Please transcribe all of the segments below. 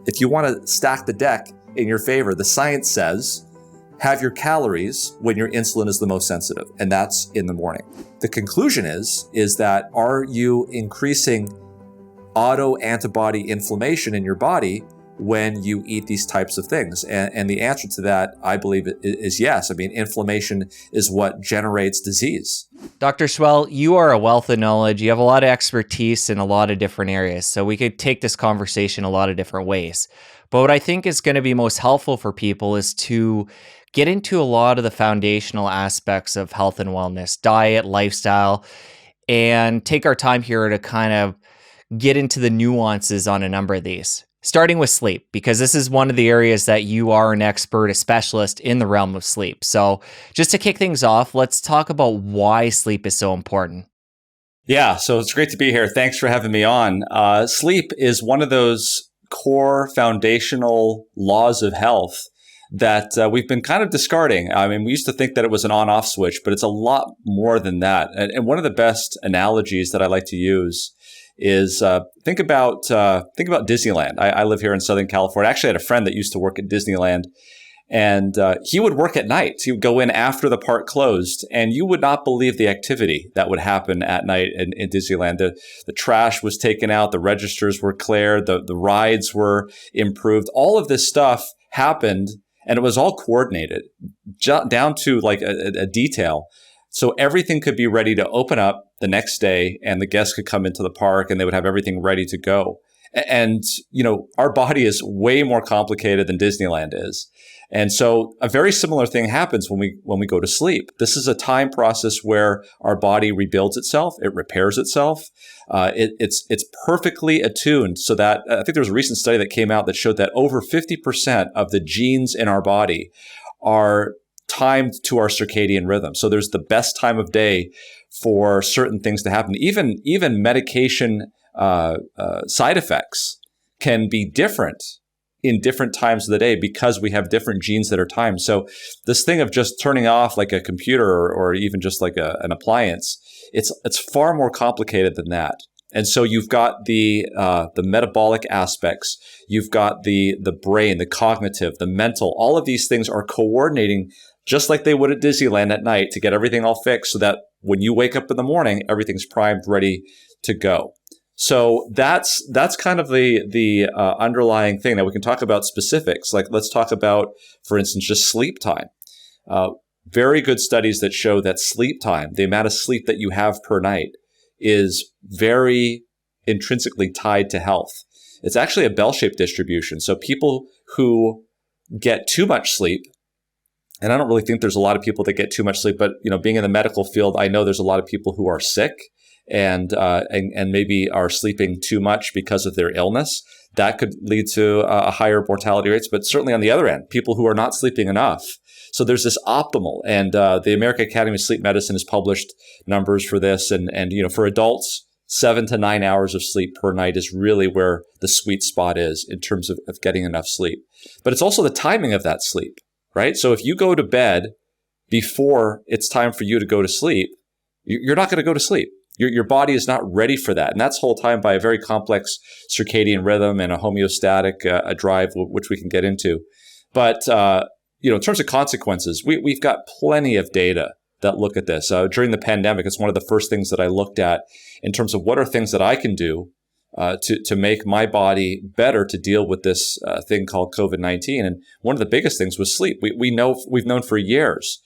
if you want to stack the deck in your favor, the science says have your calories when your insulin is the most sensitive, and that's in the morning. The conclusion is that are you increasing autoantibody inflammation in your body when you eat these types of things? And the answer to that, I believe, is yes. I mean, inflammation is what generates disease. Dr. Seheult, you are a wealth of knowledge. You have a lot of expertise in a lot of different areas. So we could take this conversation a lot of different ways. But what I think is going to be most helpful for people is to get into a lot of the foundational aspects of health and wellness, diet, lifestyle, and take our time here to kind of get into the nuances on a number of these. Starting with sleep, because this is one of the areas that you are an expert, a specialist in the realm of sleep. So just to kick things off, let's talk about why sleep is so important. Yeah, so it's great to be here. Thanks for having me on. Sleep is one of those core foundational laws of health that we've been kind of discarding. I mean, we used to think that it was an on-off switch, but it's a lot more than that. And one of the best analogies that I like to use is think about Disneyland. I live here in Southern California. I actually had a friend that used to work at Disneyland, and he would work at night. He would go in after the park closed, and you would not believe the activity that would happen at night in Disneyland. The trash was taken out, the registers were cleared, the rides were improved. All of this stuff happened, and it was all coordinated down to like a detail. So everything could be ready to open up the next day, and the guests could come into the park and they would have everything ready to go. And, you know, our body is way more complicated than Disneyland is. And so a very similar thing happens when we go to sleep. This is a time process where our body rebuilds itself, it repairs itself. It's perfectly attuned so that I think there was a recent study that came out that showed that over 50% of the genes in our body are timed to our circadian rhythm. So there's the best time of day for certain things to happen. Even medication side effects can be different in different times of the day because we have different genes that are timed. So this thing of just turning off like a computer or even just like an appliance, it's far more complicated than that. And so you've got the metabolic aspects, you've got the brain, the cognitive, the mental. All of these things are coordinating just like they would at Disneyland at night to get everything all fixed so that when you wake up in the morning, everything's primed, ready to go. So that's kind of the underlying thing. Now we can talk about specifics. Like let's talk about, for instance, just sleep time. Very good studies that show that sleep time, the amount of sleep that you have per night, is very intrinsically tied to health. It's actually a bell-shaped distribution. So people who get too much sleep, and I don't really think there's a lot of people that get too much sleep, but you know, being in the medical field, I know there's a lot of people who are sick and maybe are sleeping too much because of their illness. That could lead to a higher mortality rates. But certainly on the other end, people who are not sleeping enough. So there's this optimal, and the American Academy of Sleep Medicine has published numbers for this, and you know, for adults, 7 to 9 hours of sleep per night is really where the sweet spot is in terms of getting enough sleep. But it's also the timing of that sleep. Right? So if you go to bed before it's time for you to go to sleep, you're not going to go to sleep. Your body is not ready for that. And that's whole time by a very complex circadian rhythm and a homeostatic drive, which we can get into. But, you know, in terms of consequences, we've got plenty of data that look at this. During the pandemic, it's one of the first things that I looked at in terms of what are things that I can do to make my body better to deal with this thing called COVID-19. And one of the biggest things was sleep. We've known for years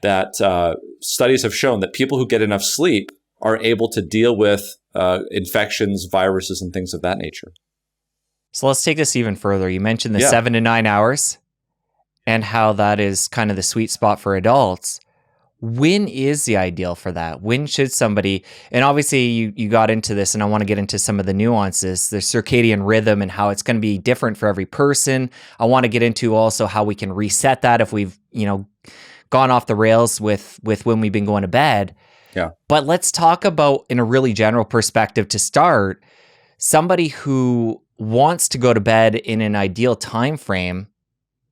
that studies have shown that people who get enough sleep are able to deal with infections, viruses, and things of that nature. So let's take this even further. You mentioned the 7 to 9 hours and how that is kind of the sweet spot for adults. When is the ideal for that? When should somebody, and obviously you got into this and I want to get into some of the nuances, the circadian rhythm and how it's going to be different for every person. I want to get into also how we can reset that if we've, you know, gone off the rails with when we've been going to bed. Yeah. But let's talk about, in a really general perspective to start, somebody who wants to go to bed in an ideal time frame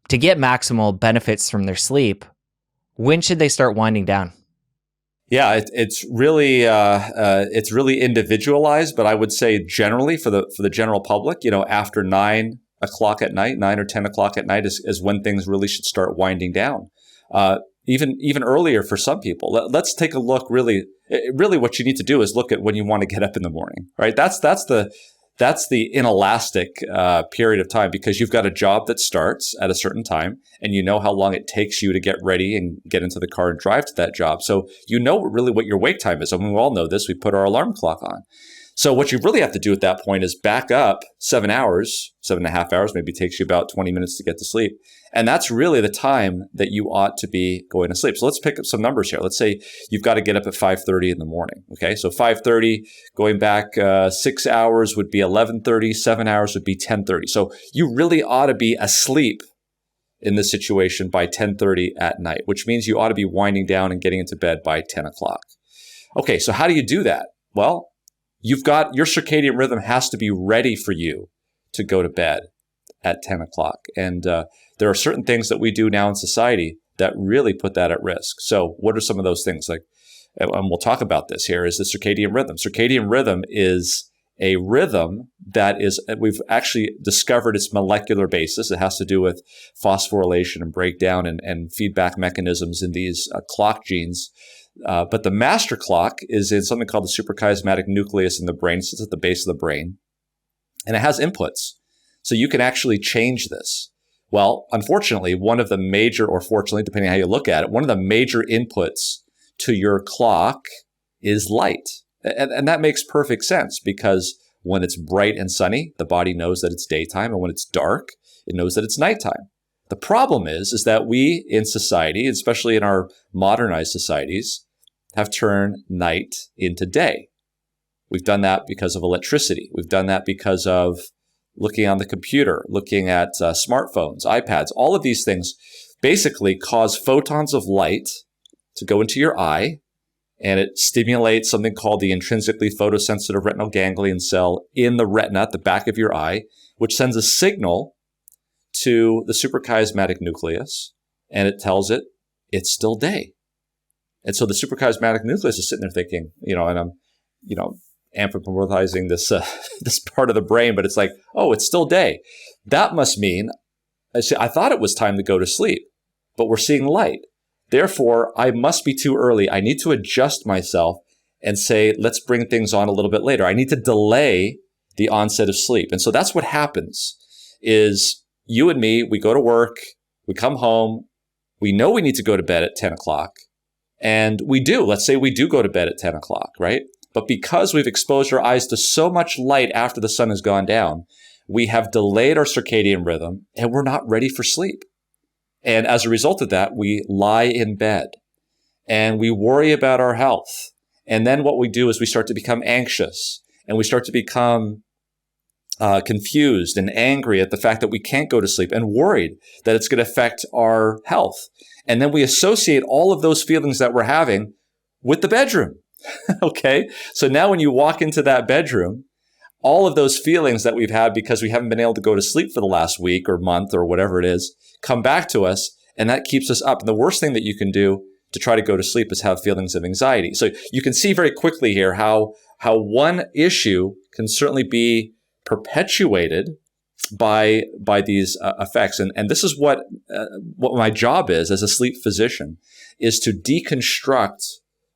to get maximal benefits from their sleep. When should they start winding down? Yeah, it's really individualized, but I would say generally for the general public, you know, after 9 o'clock at night, 9 or 10 o'clock at night is when things really should start winding down. Even earlier for some people. Let's take a look. Really, what you need to do is look at when you want to get up in the morning, right? That's the inelastic period of time, because you've got a job that starts at a certain time, and you know how long it takes you to get ready and get into the car and drive to that job. So you know really what your wake time is. I mean, we all know this. We put our alarm clock on. So what you really have to do at that point is back up 7 hours, 7.5 hours, maybe takes you about 20 minutes to get to sleep. And that's really the time that you ought to be going to sleep. So let's pick up some numbers here. Let's say you've got to get up at 5:30 in the morning. Okay, so 5:30, going back 6 hours would be 11:30, 7 hours would be 10:30. So you really ought to be asleep in this situation by 10:30 at night, which means you ought to be winding down and getting into bed by 10 o'clock. Okay, so how do you do that? Well, you've got your circadian rhythm has to be ready for you to go to bed at 10 o'clock. And there are certain things that we do now in society that really put that at risk. So what are some of those things? Like, and we'll talk about this here, is the circadian rhythm. Circadian rhythm is a rhythm that is, we've actually discovered its molecular basis. It has to do with phosphorylation and breakdown and feedback mechanisms in these clock genes. But the master clock is in something called the suprachiasmatic nucleus in the brain. It sits at the base of the brain, and it has inputs. So you can actually change this. Well, unfortunately, one of the major, or fortunately, depending on how you look at it, one of the major inputs to your clock is light. And that makes perfect sense, because when it's bright and sunny, the body knows that it's daytime. And when it's dark, it knows that it's nighttime. The problem is that we in society, especially in our modernized societies, have turned night into day. We've done that because of electricity. We've done that because of looking on the computer, looking at smartphones, iPads. All of these things basically cause photons of light to go into your eye, and it stimulates something called the intrinsically photosensitive retinal ganglion cell in the retina at the back of your eye, which sends a signal to the suprachiasmatic nucleus, and it tells it it's still day. And so the suprachiasmatic nucleus is sitting there thinking, and I'm, anthropomorphizing this this part of the brain, but it's like, oh, it's still day. That must mean, I thought it was time to go to sleep, but we're seeing light. Therefore, I must be too early. I need to adjust myself and say, let's bring things on a little bit later. I need to delay the onset of sleep. And so that's what happens is you and me, we go to work, we come home, we know we need to go to bed at 10 o'clock. And we do. Let's say we do go to bed at 10 o'clock, right? But because we've exposed our eyes to so much light after the sun has gone down, we have delayed our circadian rhythm and we're not ready for sleep. And as a result of that, we lie in bed and we worry about our health. And then what we do is we start to become anxious and we start to become confused and angry at the fact that we can't go to sleep and worried that it's going to affect our health. And then we associate all of those feelings that we're having with the bedroom. Okay. So now when you walk into that bedroom, all of those feelings that we've had because we haven't been able to go to sleep for the last week or month or whatever it is, come back to us, and that keeps us up. And the worst thing that you can do to try to go to sleep is have feelings of anxiety. So you can see very quickly here how one issue can certainly be perpetuated by these effects. And this is what my job is as a sleep physician, is to deconstruct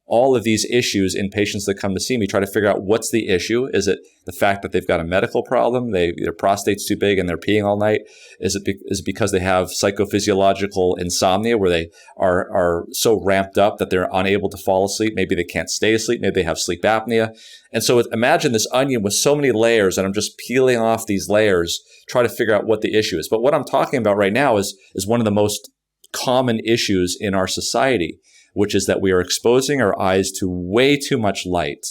all of these issues in patients that come to see me, try to figure out what's the issue. Is it the fact that they've got a medical problem? Their prostate's too big and they're peeing all night? Is it because they have psychophysiological insomnia where they are so ramped up that they're unable to fall asleep? Maybe they can't stay asleep. Maybe they have sleep apnea. And so imagine this onion with so many layers, and I'm just peeling off these layers, try to figure out what the issue is. But what I'm talking about right now is one of the most common issues in our society, which is that we are exposing our eyes to way too much light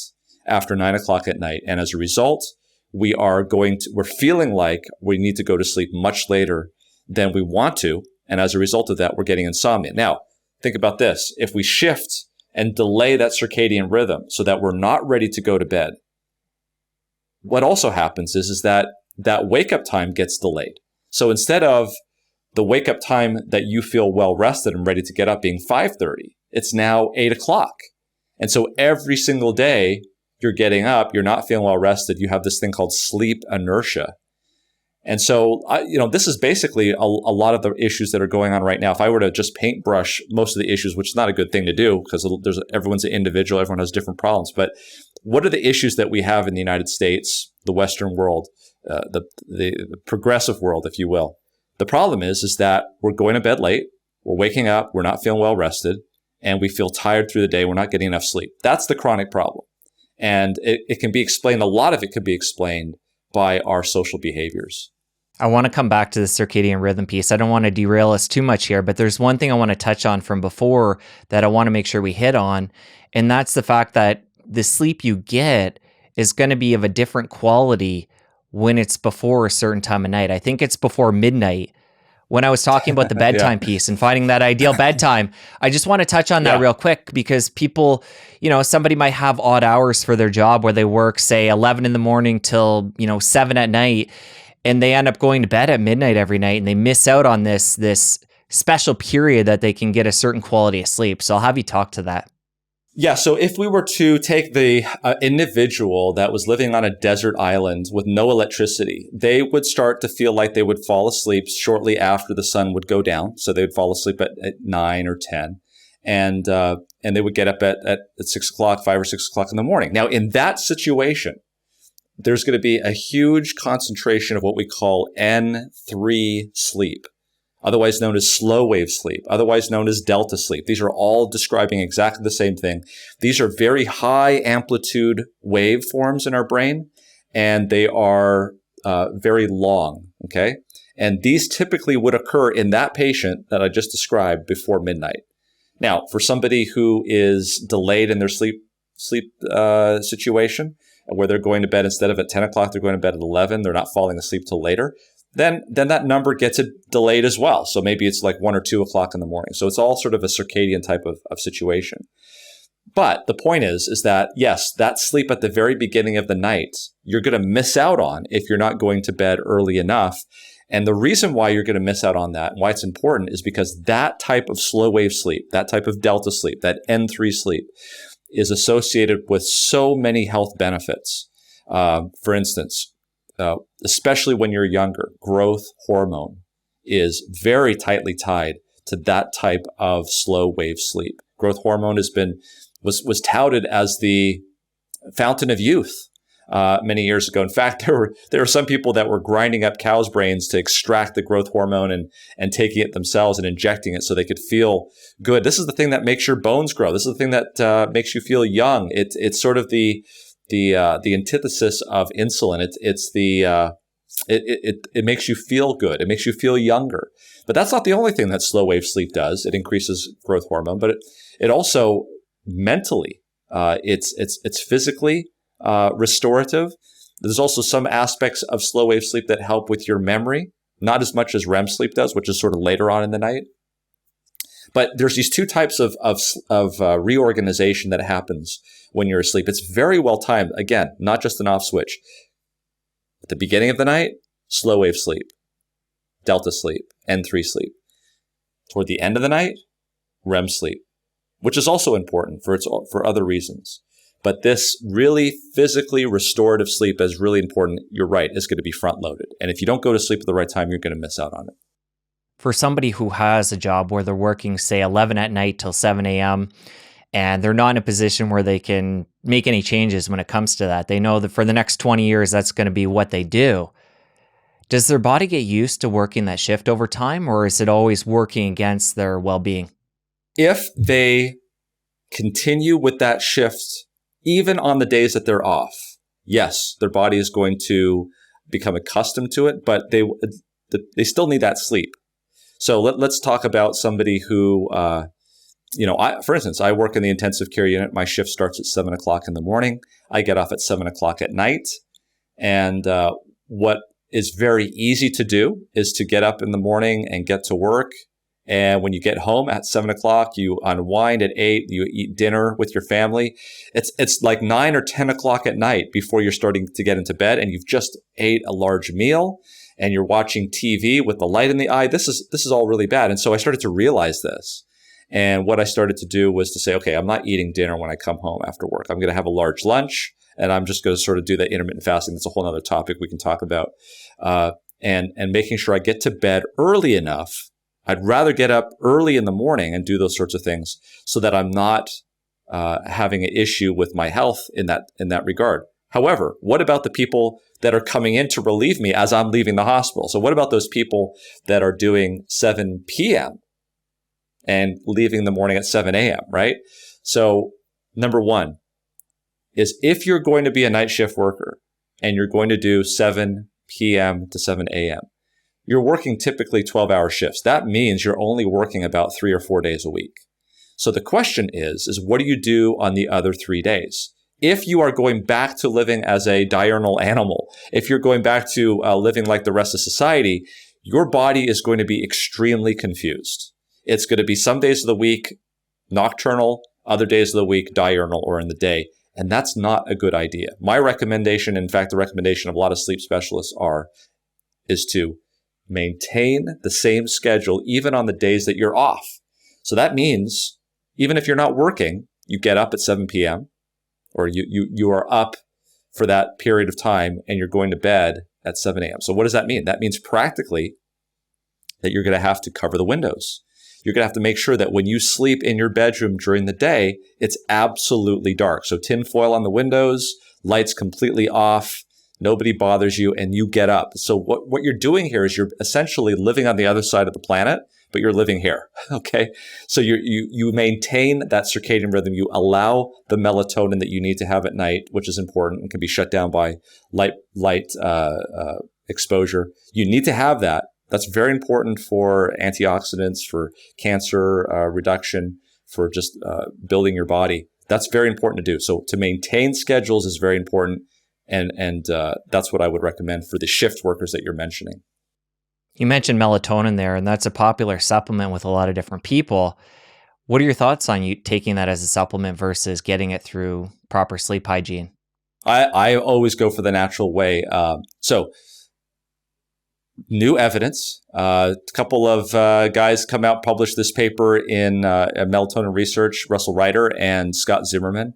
after 9 o'clock at night. And as a result, we're feeling like we need to go to sleep much later than we want to. And as a result of that, we're getting insomnia. Now, think about this. If we shift and delay that circadian rhythm so that we're not ready to go to bed, what also happens is that wake-up time gets delayed. So instead of the wake-up time that you feel well rested and ready to get up being 5:30, it's now 8 o'clock. And so every single day you're getting up, you're not feeling well rested. You have this thing called sleep inertia. And so, this is basically a lot of the issues that are going on right now. If I were to just paintbrush most of the issues, which is not a good thing to do because everyone's an individual, everyone has different problems. But what are the issues that we have in the United States, the Western world, the progressive world, if you will? The problem is that we're going to bed late, we're waking up, we're not feeling well rested, and we feel tired through the day. We're not getting enough sleep. That's the chronic problem. And it can be explained, a lot of it could be explained by our social behaviors. I want to come back to the circadian rhythm piece. I don't want to derail us too much here, but there's one thing I want to touch on from before that I want to make sure we hit on, and that's the fact that the sleep you get is going to be of a different quality when it's before a certain time of night. I think it's before midnight. When I was talking about the bedtime piece and finding that ideal bedtime, I just want to touch on that real quick because people, somebody might have odd hours for their job where they work, say 11 in the morning till, 7 at night, and they end up going to bed at midnight every night and they miss out on this special period that they can get a certain quality of sleep. So I'll have you talk to that. Yeah, so if we were to take the individual that was living on a desert island with no electricity, they would start to feel like they would fall asleep shortly after the sun would go down. So they would fall asleep at 9 or 10, and they would get up at 6 o'clock, 5 or 6 o'clock in the morning. Now, in that situation, there's going to be a huge concentration of what we call N3 sleep, otherwise known as slow wave sleep, otherwise known as delta sleep. These are all describing exactly the same thing. These are very high amplitude waveforms in our brain, and they are very long, okay? And these typically would occur in that patient that I just described before midnight. Now, for somebody who is delayed in their sleep situation, where they're going to bed instead of at 10 o'clock, they're going to bed at 11, they're not falling asleep till later, then that number gets delayed as well. So maybe it's like 1 or 2 o'clock in the morning. So it's all sort of a circadian type of situation. But the point is that, yes, that sleep at the very beginning of the night, you're going to miss out on if you're not going to bed early enough. And the reason why you're going to miss out on that and why it's important is because that type of slow wave sleep, that type of delta sleep, that N3 sleep is associated with so many health benefits. For instance, especially when you're younger, growth hormone is very tightly tied to that type of slow wave sleep. Growth hormone was touted as the fountain of youth many years ago. In fact, there were some people that were grinding up cows' brains to extract the growth hormone and taking it themselves and injecting it so they could feel good. This is the thing that makes your bones grow. This is the thing that makes you feel young. It's sort of the antithesis of insulin. It makes you feel good. It makes you feel younger. But that's not the only thing that slow wave sleep does. It increases growth hormone, but it also mentally, it's physically restorative. There's also some aspects of slow wave sleep that help with your memory, not as much as REM sleep does, which is sort of later on in the night. But there's these two types of reorganization that happens when you're asleep. It's very well timed. Again, not just an off switch. At the beginning of the night, slow wave sleep, delta sleep, N3 sleep. Toward the end of the night, REM sleep, which is also important for other reasons. But this really physically restorative sleep is really important. You're right, it's going to be front loaded. And if you don't go to sleep at the right time, you're going to miss out on it. For somebody who has a job where they're working, say, 11 at night till 7 a.m., and they're not in a position where they can make any changes when it comes to that, they know that for the next 20 years, that's going to be what they do. Does their body get used to working that shift over time, or is it always working against their well-being? If they continue with that shift, even on the days that they're off, yes, their body is going to become accustomed to it, but they still need that sleep. So let's talk about somebody who, for instance, I work in the intensive care unit. My shift starts at 7 o'clock in the morning. I get off at 7 o'clock at night. And what is very easy to do is to get up in the morning and get to work. And when you get home at 7 o'clock, you unwind at 8, you eat dinner with your family. It's like 9 or 10 o'clock at night before you're starting to get into bed, and you've just ate a large meal and you're watching TV with the light in the eye. This is all really bad. And so I started to realize this. And what I started to do was to say, okay, I'm not eating dinner when I come home after work. I'm going to have a large lunch, and I'm just going to sort of do that intermittent fasting. That's a whole other topic we can talk about. and making sure I get to bed early enough. I'd rather get up early in the morning and do those sorts of things so that I'm not having an issue with my health in that regard. However, what about the people that are coming in to relieve me as I'm leaving the hospital? So what about those people that are doing 7 p.m. and leaving in the morning at 7 a.m., right? So number one is if you're going to be a night shift worker and you're going to do 7 p.m. to 7 a.m., you're working typically 12-hour shifts. That means you're only working about 3 or 4 days a week. So the question is what do you do on the other 3 days? If you are going back to living as a diurnal animal, if you're going back to living like the rest of society, your body is going to be extremely confused. It's going to be some days of the week nocturnal, other days of the week diurnal or in the day. And that's not a good idea. My recommendation, in fact, the recommendation of a lot of sleep specialists is to maintain the same schedule even on the days that you're off. So that means even if you're not working, you get up at 7 p.m. or you are up for that period of time and you're going to bed at 7 a.m. So what does that mean? That means practically that you're going to have to cover the windows. You're going to have to make sure that when you sleep in your bedroom during the day, it's absolutely dark. So tin foil on the windows, lights completely off, nobody bothers you, and you get up. So what you're doing here is you're essentially living on the other side of the planet, but you're living here, okay? So you maintain that circadian rhythm. You allow the melatonin that you need to have at night, which is important and can be shut down by light exposure. You need to have that. That's very important for antioxidants, for cancer reduction, for just building your body. That's very important to do. So to maintain schedules is very important. And that's what I would recommend for the shift workers that you're mentioning. You mentioned melatonin there, and that's a popular supplement with a lot of different people. What are your thoughts on you taking that as a supplement versus getting it through proper sleep hygiene? I always go for the natural way. So new evidence. A couple of guys come out, published this paper in Melatonin Research, Russell Ryder and Scott Zimmerman.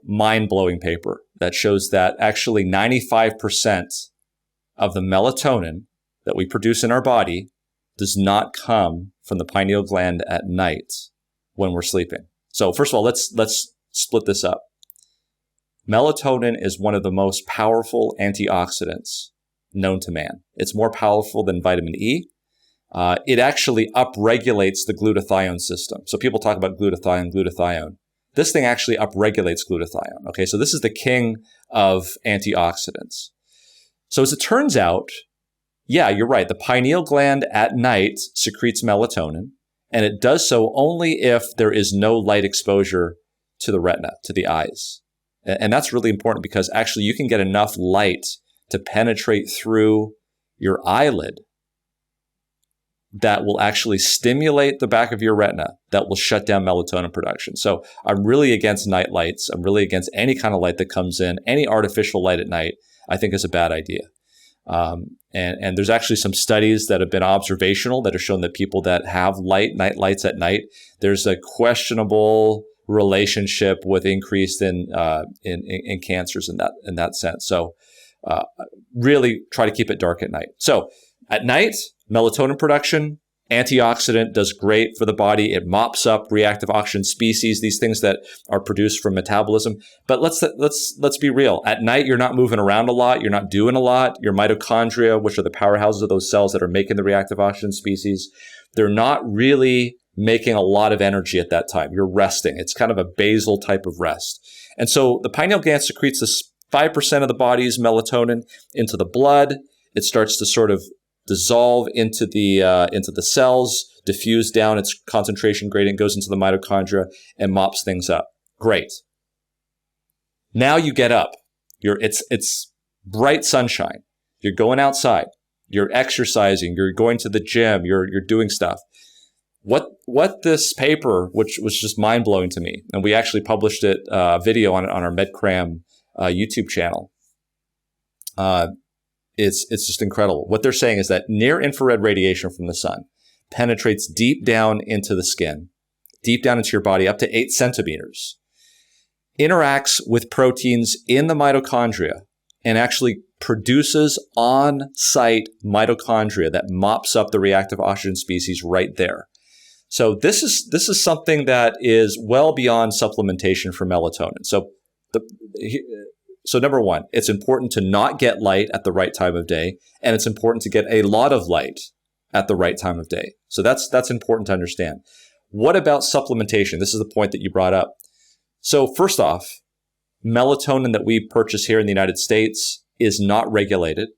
Mind-blowing paper that shows that actually 95% of the melatonin that we produce in our body does not come from the pineal gland at night when we're sleeping. So first of all, let's split this up. Melatonin is one of the most powerful antioxidants known to man. It's more powerful than vitamin E. It actually upregulates the glutathione system. So people talk about glutathione. This thing actually upregulates glutathione. Okay, so this is the king of antioxidants. So as it turns out, yeah, you're right. The pineal gland at night secretes melatonin, and it does so only if there is no light exposure to the retina, to the eyes. And that's really important because actually you can get enough light to penetrate through your eyelid that will actually stimulate the back of your retina, that will shut down melatonin production. So I'm really against night lights. I'm really against any kind of light that comes in. Any artificial light at night, I think is a bad idea. And there's actually some studies that have been observational that have shown that people that have night lights at night, there's a questionable relationship with increase in cancers in that sense. So really try to keep it dark at night. So at night, melatonin production, antioxidant, does great for the body. It mops up reactive oxygen species, these things that are produced from metabolism. But let's be real. At night, you're not moving around a lot. You're not doing a lot. Your mitochondria, which are the powerhouses of those cells that are making the reactive oxygen species, they're not really making a lot of energy at that time. You're resting. It's kind of a basal type of rest. And so the pineal gland secretes this 5% of the body's melatonin into the blood. It starts to sort of dissolve into the cells, diffuse down its concentration gradient, goes into the mitochondria, and mops things up. Great. Now you get up. It's bright sunshine. You're going outside. You're exercising. You're going to the gym. You're doing stuff. What this paper, which was just mind blowing to me, and we actually published it video on our MedCram YouTube channel. It's just incredible. What they're saying is that near infrared radiation from the sun penetrates deep down into the skin, deep down into your body, up to 8 centimeters, interacts with proteins in the mitochondria, and actually produces on-site mitochondria that mops up the reactive oxygen species right there. So this is something that is well beyond supplementation for melatonin. So number one, it's important to not get light at the right time of day, and it's important to get a lot of light at the right time of day. So that's important to understand. What about supplementation? This is the point that you brought up. So first off, melatonin that we purchase here in the United States is not regulated.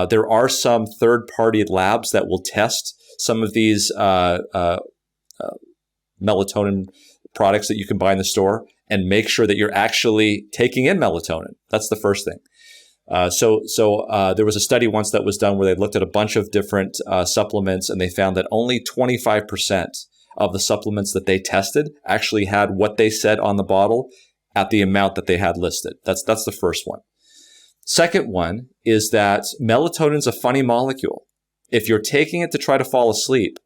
There are some third-party labs that will test some of these melatonin products that you can buy in the store and make sure that you're actually taking in melatonin. That's the first thing. So there was a study once that was done where they looked at a bunch of different supplements, and they found that only 25% of the supplements that they tested actually had what they said on the bottle at the amount that they had listed. That's the first one. Second one is that melatonin is a funny molecule. If you're taking it to try to fall asleep,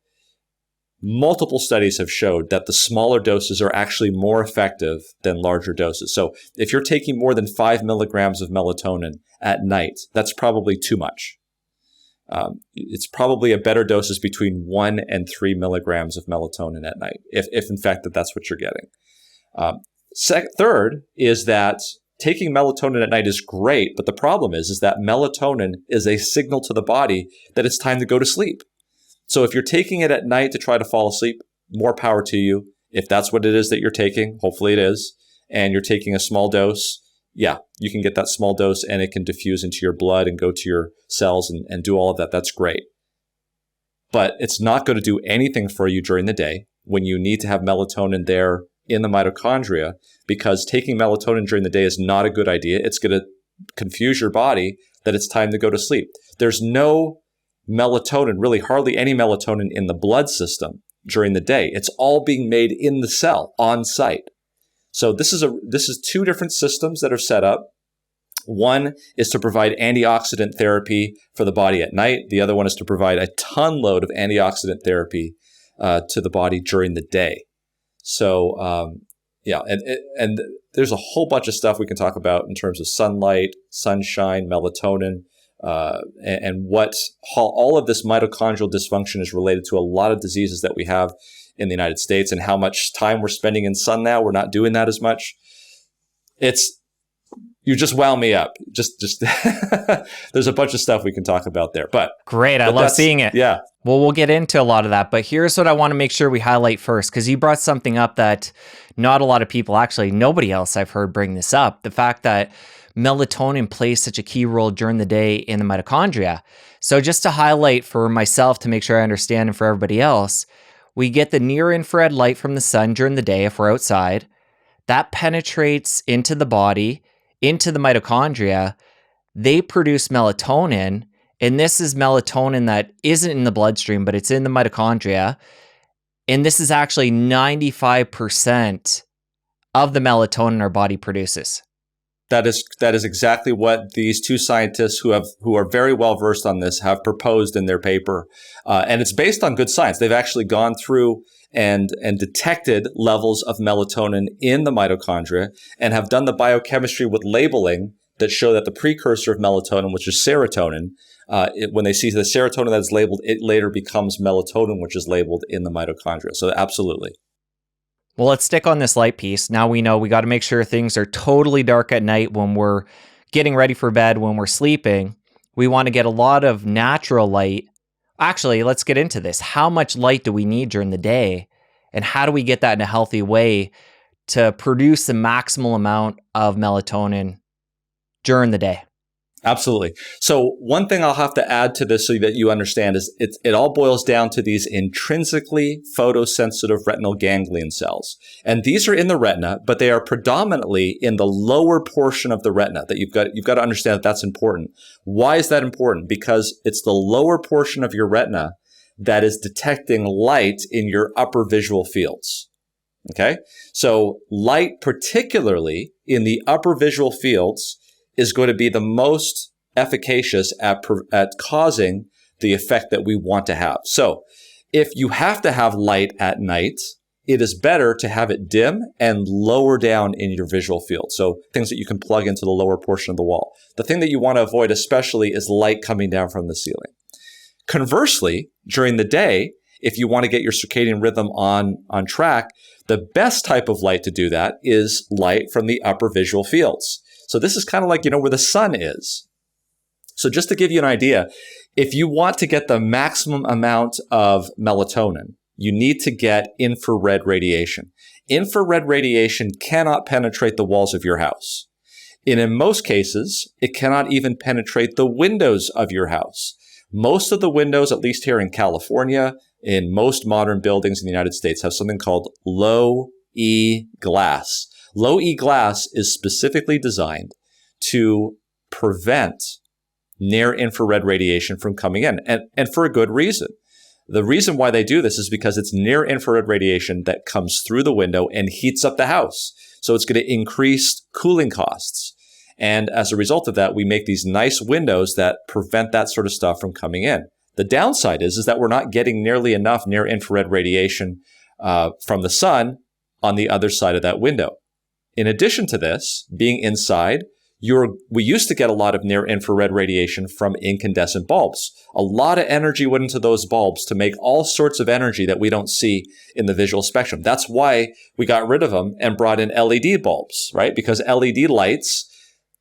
multiple studies have showed that the smaller doses are actually more effective than larger doses. So if you're taking more than 5 milligrams of melatonin at night, that's probably too much. It's probably a better dose is between 1 and 3 milligrams of melatonin at night, if in fact that's what you're getting. Third is that taking melatonin at night is great, but the problem is that melatonin is a signal to the body that it's time to go to sleep. So if you're taking it at night to try to fall asleep, more power to you. If that's what it is that you're taking, hopefully it is, and you're taking a small dose, yeah, you can get that small dose and it can diffuse into your blood and go to your cells and do all of that. That's great. But it's not going to do anything for you during the day when you need to have melatonin there in the mitochondria, because taking melatonin during the day is not a good idea. It's going to confuse your body that it's time to go to sleep. There's no melatonin, really hardly any melatonin in the blood system during the day. It's all being made in the cell on site. So this is two different systems that are set up. One is to provide antioxidant therapy for the body at night. The other one is to provide a ton load of antioxidant therapy to the body during the day. So and there's a whole bunch of stuff we can talk about in terms of sunlight, sunshine, melatonin, and how all of this mitochondrial dysfunction is related to a lot of diseases that we have in the United States, and how much time we're spending in sun now. We're not doing that as much. You just wow me up. Just there's a bunch of stuff we can talk about there. But great, I love seeing it. Yeah. Well, we'll get into a lot of that, but here's what I want to make sure we highlight first, because you brought something up that not a lot of people, actually nobody else I've heard bring this up, the fact that melatonin plays such a key role during the day in the mitochondria. So just to highlight for myself to make sure I understand, and for everybody else, we get the near infrared light from the sun during the day if we're outside. That penetrates into the body, into the mitochondria. They produce melatonin, and this is melatonin that isn't in the bloodstream, but it's in the mitochondria. And this is actually 95% of the melatonin our body produces. That is exactly what these two scientists who are very well versed on this have proposed in their paper, and it's based on good science. They've actually gone through and detected levels of melatonin in the mitochondria, and have done the biochemistry with labeling that show that the precursor of melatonin, which is serotonin, when they see the serotonin that's labeled, it later becomes melatonin, which is labeled in the mitochondria. So absolutely. Well, let's stick on this light piece. Now we know we got to make sure things are totally dark at night when we're getting ready for bed, when we're sleeping. We want to get a lot of natural light. Actually, let's get into this. How much light do we need during the day? And how do we get that in a healthy way to produce the maximal amount of melatonin during the day? Absolutely. So one thing I'll have to add to this so that you understand is it all boils down to these intrinsically photosensitive retinal ganglion cells. And these are in the retina, but they are predominantly in the lower portion of the retina. That you've got to understand that that's important. Why is that important? Because it's the lower portion of your retina that is detecting light in your upper visual fields. Okay? So light, particularly in the upper visual fields, is going to be the most efficacious at causing the effect that we want to have. So if you have to have light at night, it is better to have it dim and lower down in your visual field. So things that you can plug into the lower portion of the wall. The thing that you want to avoid especially is light coming down from the ceiling. Conversely, during the day, if you want to get your circadian rhythm on track, the best type of light to do that is light from the upper visual fields. So this is kind of like, where the sun is. So just to give you an idea, if you want to get the maximum amount of melatonin, you need to get infrared radiation. Infrared radiation cannot penetrate the walls of your house. And in most cases, it cannot even penetrate the windows of your house. Most of the windows, at least here in California, in most modern buildings in the United States, have something called low E glass. Low E glass is specifically designed to prevent near infrared radiation from coming in, and for a good reason. The reason why they do this is because it's near infrared radiation that comes through the window and heats up the house. So it's going to increase cooling costs. And as a result of that, we make these nice windows that prevent that sort of stuff from coming in. The downside is that we're not getting nearly enough near infrared radiation from the sun on the other side of that window. In addition to this, being inside, we used to get a lot of near infrared radiation from incandescent bulbs. A lot of energy went into those bulbs to make all sorts of energy that we don't see in the visual spectrum. That's why we got rid of them and brought in LED bulbs, right? Because LED lights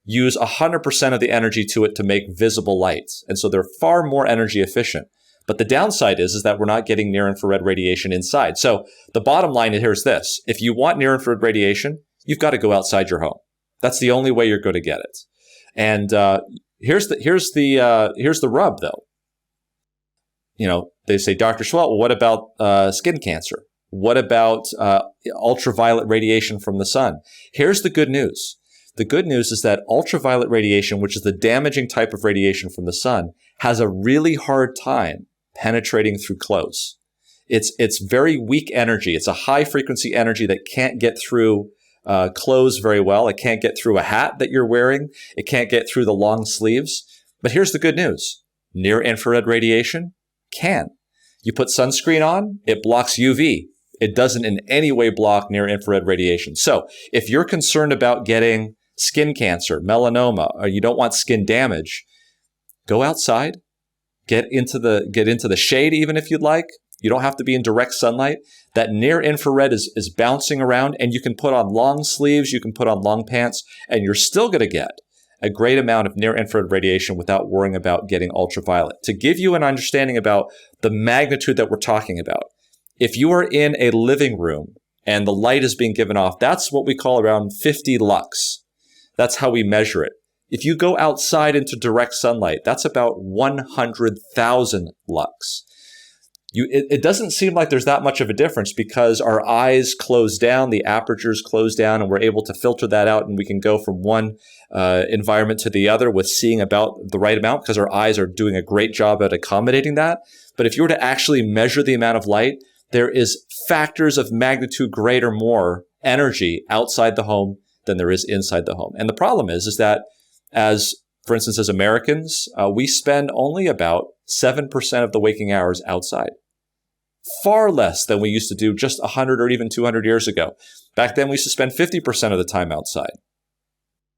use 100% of the energy to it to make visible light. And so they're far more energy efficient. But the downside is that we're not getting near infrared radiation inside. So the bottom line here is this. If you want near infrared radiation, you've got to go outside your home. That's the only way you're going to get it. And here's the rub, though. They say, Dr. Seheult, well, what about skin cancer? What about ultraviolet radiation from the sun? Here's the good news. The good news is that ultraviolet radiation, which is the damaging type of radiation from the sun, has a really hard time penetrating through clothes. It's very weak energy. It's a high frequency energy that can't get through clothes very well. It can't get through a hat that you're wearing. It can't get through the long sleeves. But here's the good news. Near infrared radiation can. You put sunscreen on, it blocks UV. It doesn't in any way block near infrared radiation. So if you're concerned about getting skin cancer, melanoma, or you don't want skin damage, go outside, get into the shade even if you'd like. You don't have to be in direct sunlight. That near infrared is bouncing around, and you can put on long sleeves, you can put on long pants, and you're still going to get a great amount of near infrared radiation without worrying about getting ultraviolet. To give you an understanding about the magnitude that we're talking about, if you are in a living room and the light is being given off, that's what we call around 50 lux. That's how we measure it. If you go outside into direct sunlight, that's about 100,000 lux. It doesn't seem like there's that much of a difference because our eyes close down, the apertures close down, and we're able to filter that out, and we can go from one environment to the other with seeing about the right amount because our eyes are doing a great job at accommodating that. But if you were to actually measure the amount of light, there is factors of magnitude greater more energy outside the home than there is inside the home. And the problem is that for instance, as Americans, we spend only about 7% of the waking hours outside. Far less than we used to do just 100 or even 200 years ago. Back then, we used to spend 50% of the time outside.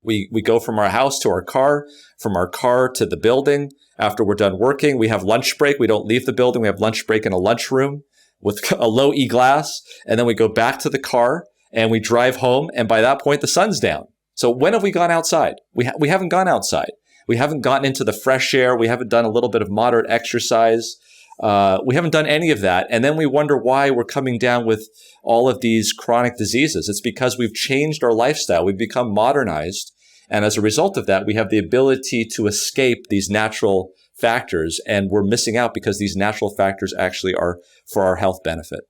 We go from our house to our car, from our car to the building. After we're done working, we have lunch break. We don't leave the building. We have lunch break in a lunchroom with a low E glass. And then we go back to the car and we drive home. And by that point, the sun's down. So when have we gone outside? We haven't gone outside. We haven't gotten into the fresh air. We haven't done a little bit of moderate exercise. We haven't done any of that. And then we wonder why we're coming down with all of these chronic diseases. It's because we've changed our lifestyle. We've become modernized. And as a result of that, we have the ability to escape these natural factors. And we're missing out because these natural factors actually are for our health benefit.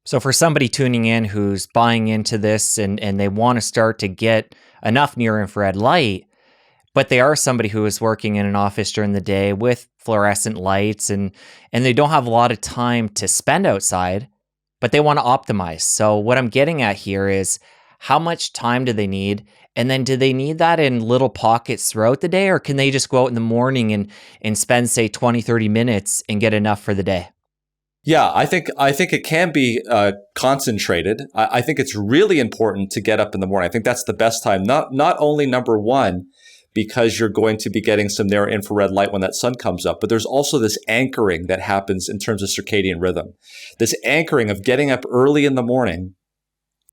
So for somebody tuning in who's buying into this and they want to start to get enough near infrared light, but they are somebody who is working in an office during the day with fluorescent lights and they don't have a lot of time to spend outside, but they want to optimize. So what I'm getting at here is how much time do they need? And then do they need that in little pockets throughout the day, or can they just go out in the morning and spend, say, 20, 30 minutes and get enough for the day? Yeah, I think it can be concentrated. I think it's really important to get up in the morning. I think that's the best time. Not only number one, because you're going to be getting some near infrared light when that sun comes up, but there's also this anchoring that happens in terms of circadian rhythm. This anchoring of getting up early in the morning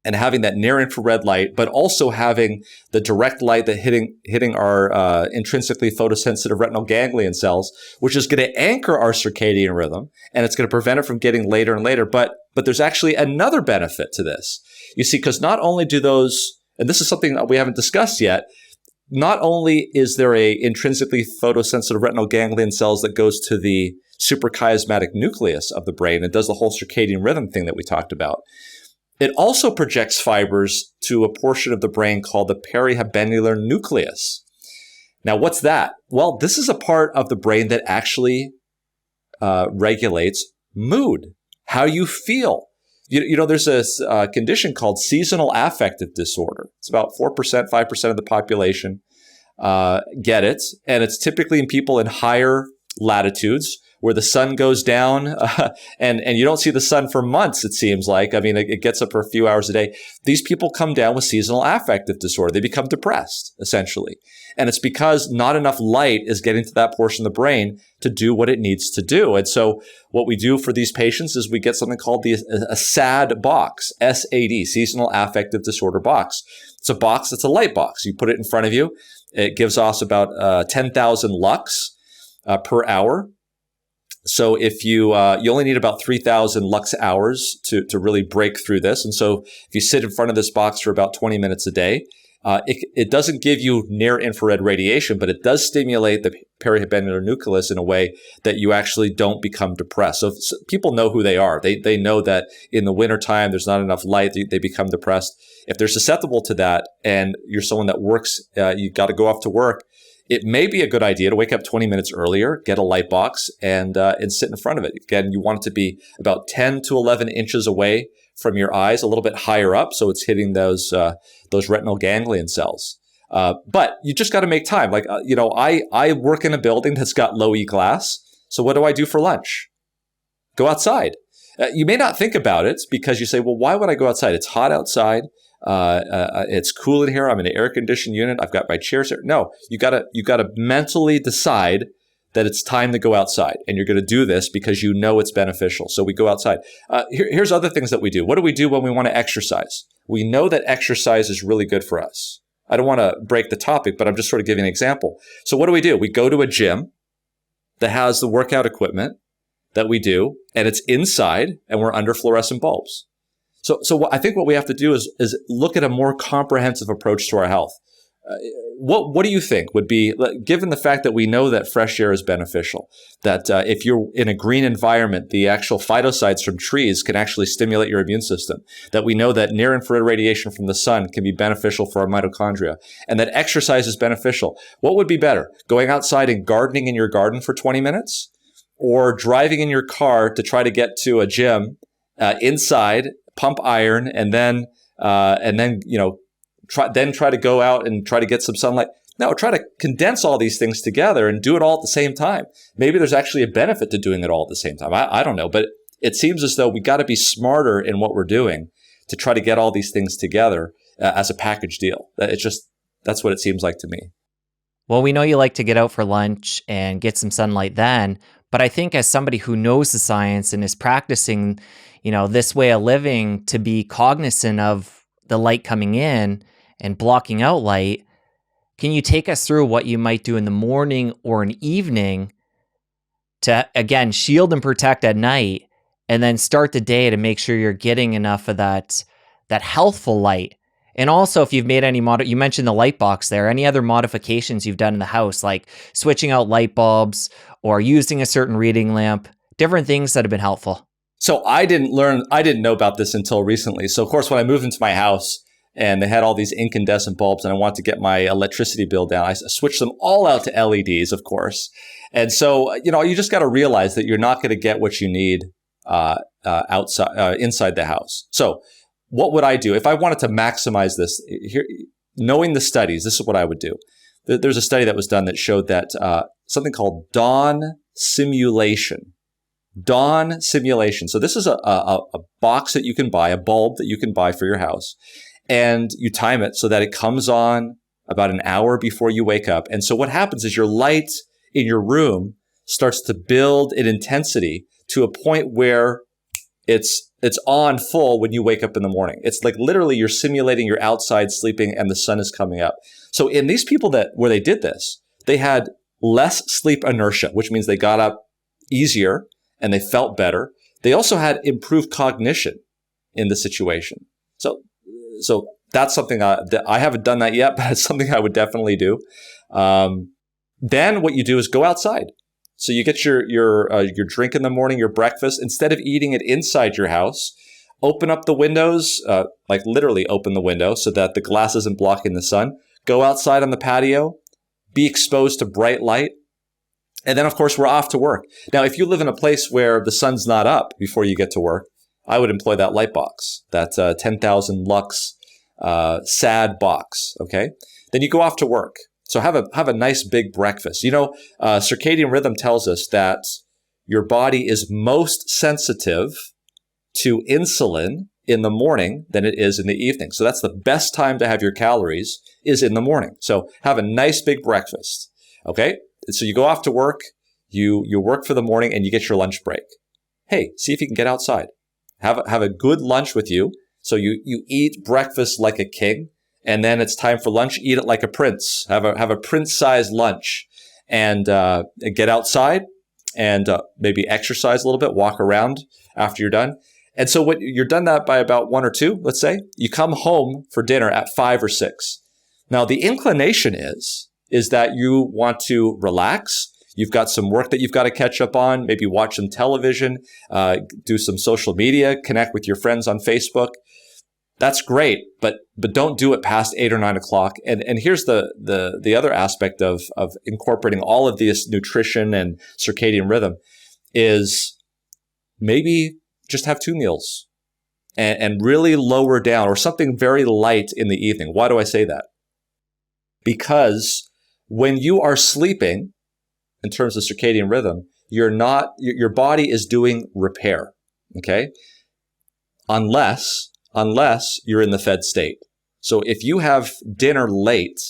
and having that near infrared light, but also having the direct light that hitting our intrinsically photosensitive retinal ganglion cells, which is going to anchor our circadian rhythm, and it's going to prevent it from getting later and later. But there's actually another benefit to this. You see, because not only do those, and this is something that we haven't discussed yet, not only is there a intrinsically photosensitive retinal ganglion cells that goes to the suprachiasmatic nucleus of the brain and does the whole circadian rhythm thing that we talked about, it also projects fibers to a portion of the brain called the perihabenular nucleus. Now, what's that? Well, this is a part of the brain that actually regulates mood, how you feel. You know, there's this condition called seasonal affective disorder. It's about 4%, 5% of the population get it. And it's typically in people in higher latitudes where the sun goes down and you don't see the sun for months, it seems like. I mean, it gets up for a few hours a day. These people come down with seasonal affective disorder. They become depressed, essentially. And it's because not enough light is getting to that portion of the brain to do what it needs to do. And so what we do for these patients is we get something called a SAD box, SAD, Seasonal Affective Disorder Box. It's a box that's a light box. You put it in front of you. It gives off about 10,000 lux per hour. So if you only need about 3,000 lux hours to really break through this. And so if you sit in front of this box for about 20 minutes a day, it doesn't give you near infrared radiation, but it does stimulate the perihabenular nucleus in a way that you actually don't become depressed. So people know who they are. They know that in the wintertime, there's not enough light. They become depressed. If they're susceptible to that and you're someone that works, you got to go off to work, it may be a good idea to wake up 20 minutes earlier, get a light box, and sit in front of it. Again, you want it to be about 10 to 11 inches away from your eyes, a little bit higher up, so it's hitting those retinal ganglion cells. But you just got to make time. Like, I work in a building that's got low E glass. So what do I do for lunch? Go outside. You may not think about it because you say, well, why would I go outside? It's hot outside. It's cool in here. I'm in an air-conditioned unit. I've got my chairs here. No, you gotta mentally decide that it's time to go outside, and you're going to do this because you know it's beneficial. So we go outside. Here's other things that we do. What do we do when we want to exercise? We know that exercise is really good for us. I don't want to break the topic, but I'm just sort of giving an example. So what do? We go to a gym that has the workout equipment that we do, and it's inside, and we're under fluorescent bulbs. So I think what we have to do is look at a more comprehensive approach to our health. What do you think would be, given the fact that we know that fresh air is beneficial, that if you're in a green environment, the actual phytocytes from trees can actually stimulate your immune system, that we know that near infrared radiation from the sun can be beneficial for our mitochondria, and that exercise is beneficial, what would be better? Going outside and gardening in your garden for 20 minutes? Or driving in your car to try to get to a gym inside, pump iron, and then try to go out and try to get some sunlight? No, try to condense all these things together and do it all at the same time. Maybe there's actually a benefit to doing it all at the same time. I don't know, but it seems as though we got to be smarter in what we're doing to try to get all these things together as a package deal. That's what it seems like to me. Well, we know you like to get out for lunch and get some sunlight then, but I think as somebody who knows the science and is practicing, this way of living, to be cognizant of the light coming in and blocking out light, can you take us through what you might do in the morning or an evening to, again, shield and protect at night, and then start the day to make sure you're getting enough of that healthful light? And also, if you've made any you mentioned the light box there, any other modifications you've done in the house, like switching out light bulbs or using a certain reading lamp, different things that have been helpful. So I didn't know about this until recently. So of course, when I moved into my house and they had all these incandescent bulbs and I wanted to get my electricity bill down, I switched them all out to LEDs, of course. And so, you just got to realize that you're not going to get what you need inside the house. So what would I do if I wanted to maximize this? Here, knowing the studies, this is what I would do. There's a study that was done that showed that something called dawn simulation dawn simulation. So this is a box that you can buy, a bulb that you can buy for your house, and you time it so that it comes on about an hour before you wake up. And so what happens is your light in your room starts to build in intensity to a point where it's on full when you wake up in the morning. It's like literally you're simulating you're outside sleeping and the sun is coming up. So in these people where they did this, they had less sleep inertia, which means they got up easier and they felt better. They also had improved cognition in the situation. So that's something that I haven't done that yet, but it's something I would definitely do. Then what you do is go outside. So you get your drink in the morning, your breakfast. Instead of eating it inside your house, open up the windows, like literally open the window so that the glass isn't blocking the sun. Go outside on the patio, be exposed to bright light. And then, of course, we're off to work. Now, if you live in a place where the sun's not up before you get to work, I would employ that light box, that 10,000 lux SAD box, okay? Then you go off to work. So have a nice big breakfast. Circadian rhythm tells us that your body is most sensitive to insulin in the morning than it is in the evening. So that's the best time to have your calories is in the morning. So have a nice big breakfast, okay? So you go off to work, you work for the morning, and you get your lunch break. Hey, see if you can get outside. Have a good lunch with you. So you eat breakfast like a king. And then it's time for lunch. Eat it like a prince. Have a prince-sized lunch, and get outside and maybe exercise a little bit. Walk around after you're done. And so when you're done that by about 1 or 2, let's say, you come home for dinner at 5 or 6. Now the inclination is that you want to relax. You've got some work that you've got to catch up on. Maybe watch some television, do some social media, connect with your friends on Facebook. That's great, but don't do it past 8 or 9 o'clock. And here's the other aspect of incorporating all of this nutrition and circadian rhythm is maybe just have 2 meals and really lower down, or something very light in the evening. Why do I say that? Because when you are sleeping, in terms of circadian rhythm, your body is doing repair, okay? Unless you're in the fed state. So if you have dinner late,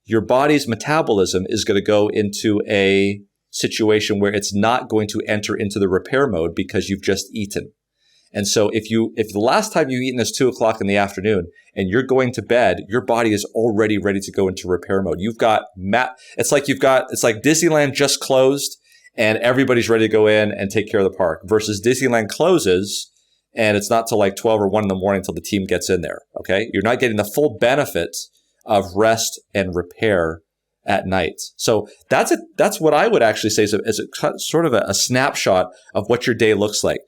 your body's metabolism is going to go into a situation where it's not going to enter into the repair mode because you've just eaten. And so if the last time you've eaten is 2 o'clock in the afternoon and you're going to bed, your body is already ready to go into repair mode. It's like Disneyland just closed and everybody's ready to go in and take care of the park, versus Disneyland closes and it's not till like 12 or 1 in the morning until the team gets in there, okay? You're not getting the full benefits of rest and repair at night. So that's what I would actually say is a sort of a snapshot of what your day looks like.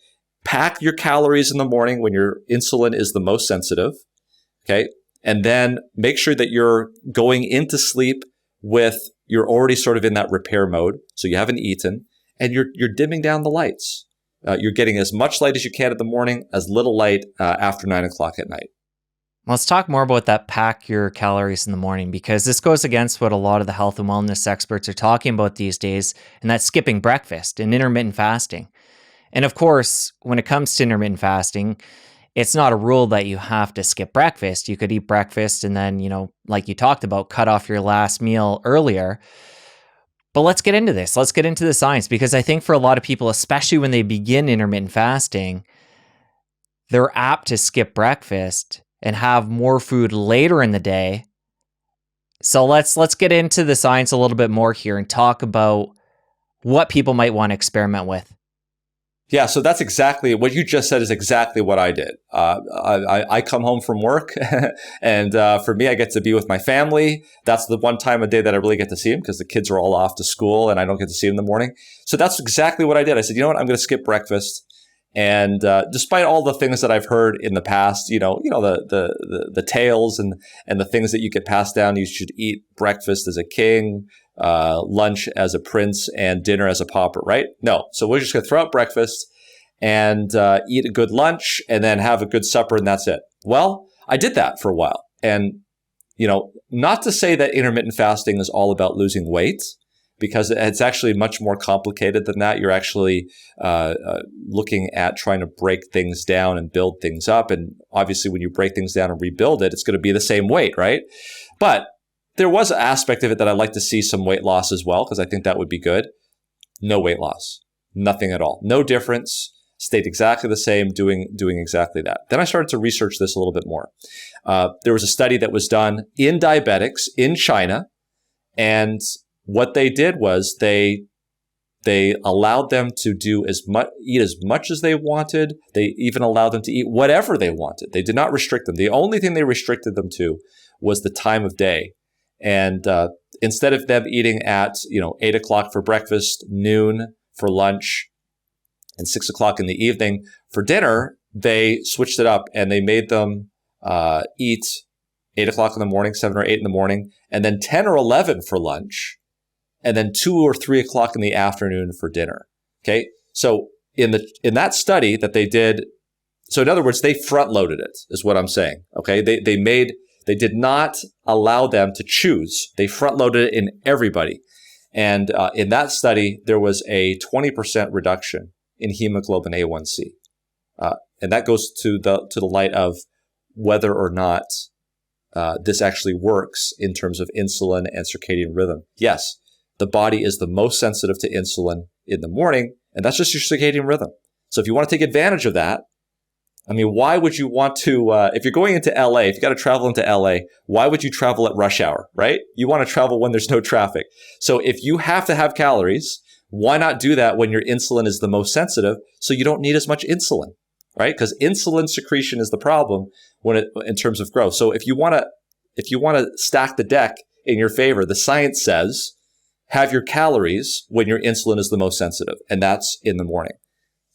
Pack your calories in the morning when your insulin is the most sensitive, okay? And then make sure that you're going into sleep you're already sort of in that repair mode, so you haven't eaten, and you're dimming down the lights. You're getting as much light as you can in the morning, as little light after 9 o'clock at night. Let's talk more about that pack your calories in the morning, because this goes against what a lot of the health and wellness experts are talking about these days, and that's skipping breakfast and intermittent fasting. And of course, when it comes to intermittent fasting, it's not a rule that you have to skip breakfast. You could eat breakfast and then, like you talked about, cut off your last meal earlier. But let's get into this. Let's get into the science, because I think for a lot of people, especially when they begin intermittent fasting, they're apt to skip breakfast and have more food later in the day. So let's get into the science a little bit more here and talk about what people might want to experiment with. Yeah, so that's exactly what you just said is exactly what I did. I come home from work and for me, I get to be with my family. That's the one time a day that I really get to see them because the kids are all off to school and I don't get to see them in the morning. So that's exactly what I did. I said, you know what, I'm going to skip breakfast. And despite all the things that I've heard in the past, the tales and the things that you get passed down, you should eat breakfast as a king, lunch as a prince, and dinner as a pauper, right? No. So we're just going to throw out breakfast and eat a good lunch and then have a good supper, and that's it. Well, I did that for a while. And, not to say that intermittent fasting is all about losing weight, because it's actually much more complicated than that. You're actually looking at trying to break things down and build things up. And obviously, when you break things down and rebuild it, it's going to be the same weight, right? But there was an aspect of it that I'd like to see some weight loss as well, because I think that would be good. No weight loss, nothing at all, no difference. Stayed exactly the same, doing exactly that. Then I started to research this a little bit more. There was a study that was done in diabetics in China, and what they did was they allowed them to eat as much as they wanted. They even allowed them to eat whatever they wanted. They did not restrict them. The only thing they restricted them to was the time of day. And instead of them eating at 8 o'clock for breakfast, noon for lunch, and 6 o'clock in the evening for dinner, they switched it up and they made them eat 8 o'clock in the morning, 7 or 8 in the morning, and then 10 or 11 for lunch, and then 2 or 3 o'clock in the afternoon for dinner. Okay, so in that study that they did, so in other words, they front loaded it, is what I'm saying. Okay, they did not allow them to choose. They front loaded it in everybody, and in that study there was a 20% reduction in hemoglobin A1C. And that goes to the light of whether or not this actually works in terms of insulin and circadian rhythm. Yes, the body is the most sensitive to insulin in the morning, and that's just your circadian rhythm. So if you want to take advantage of that, I mean, why would you want to, if you're going into LA, if you got to travel into LA, why would you travel at rush hour, right? You want to travel when there's no traffic. So if you have to have calories, why not do that when your insulin is the most sensitive, so you don't need as much insulin, right? Because insulin secretion is the problem in terms of growth. So if you want to stack the deck in your favor, the science says have your calories when your insulin is the most sensitive, and that's in the morning.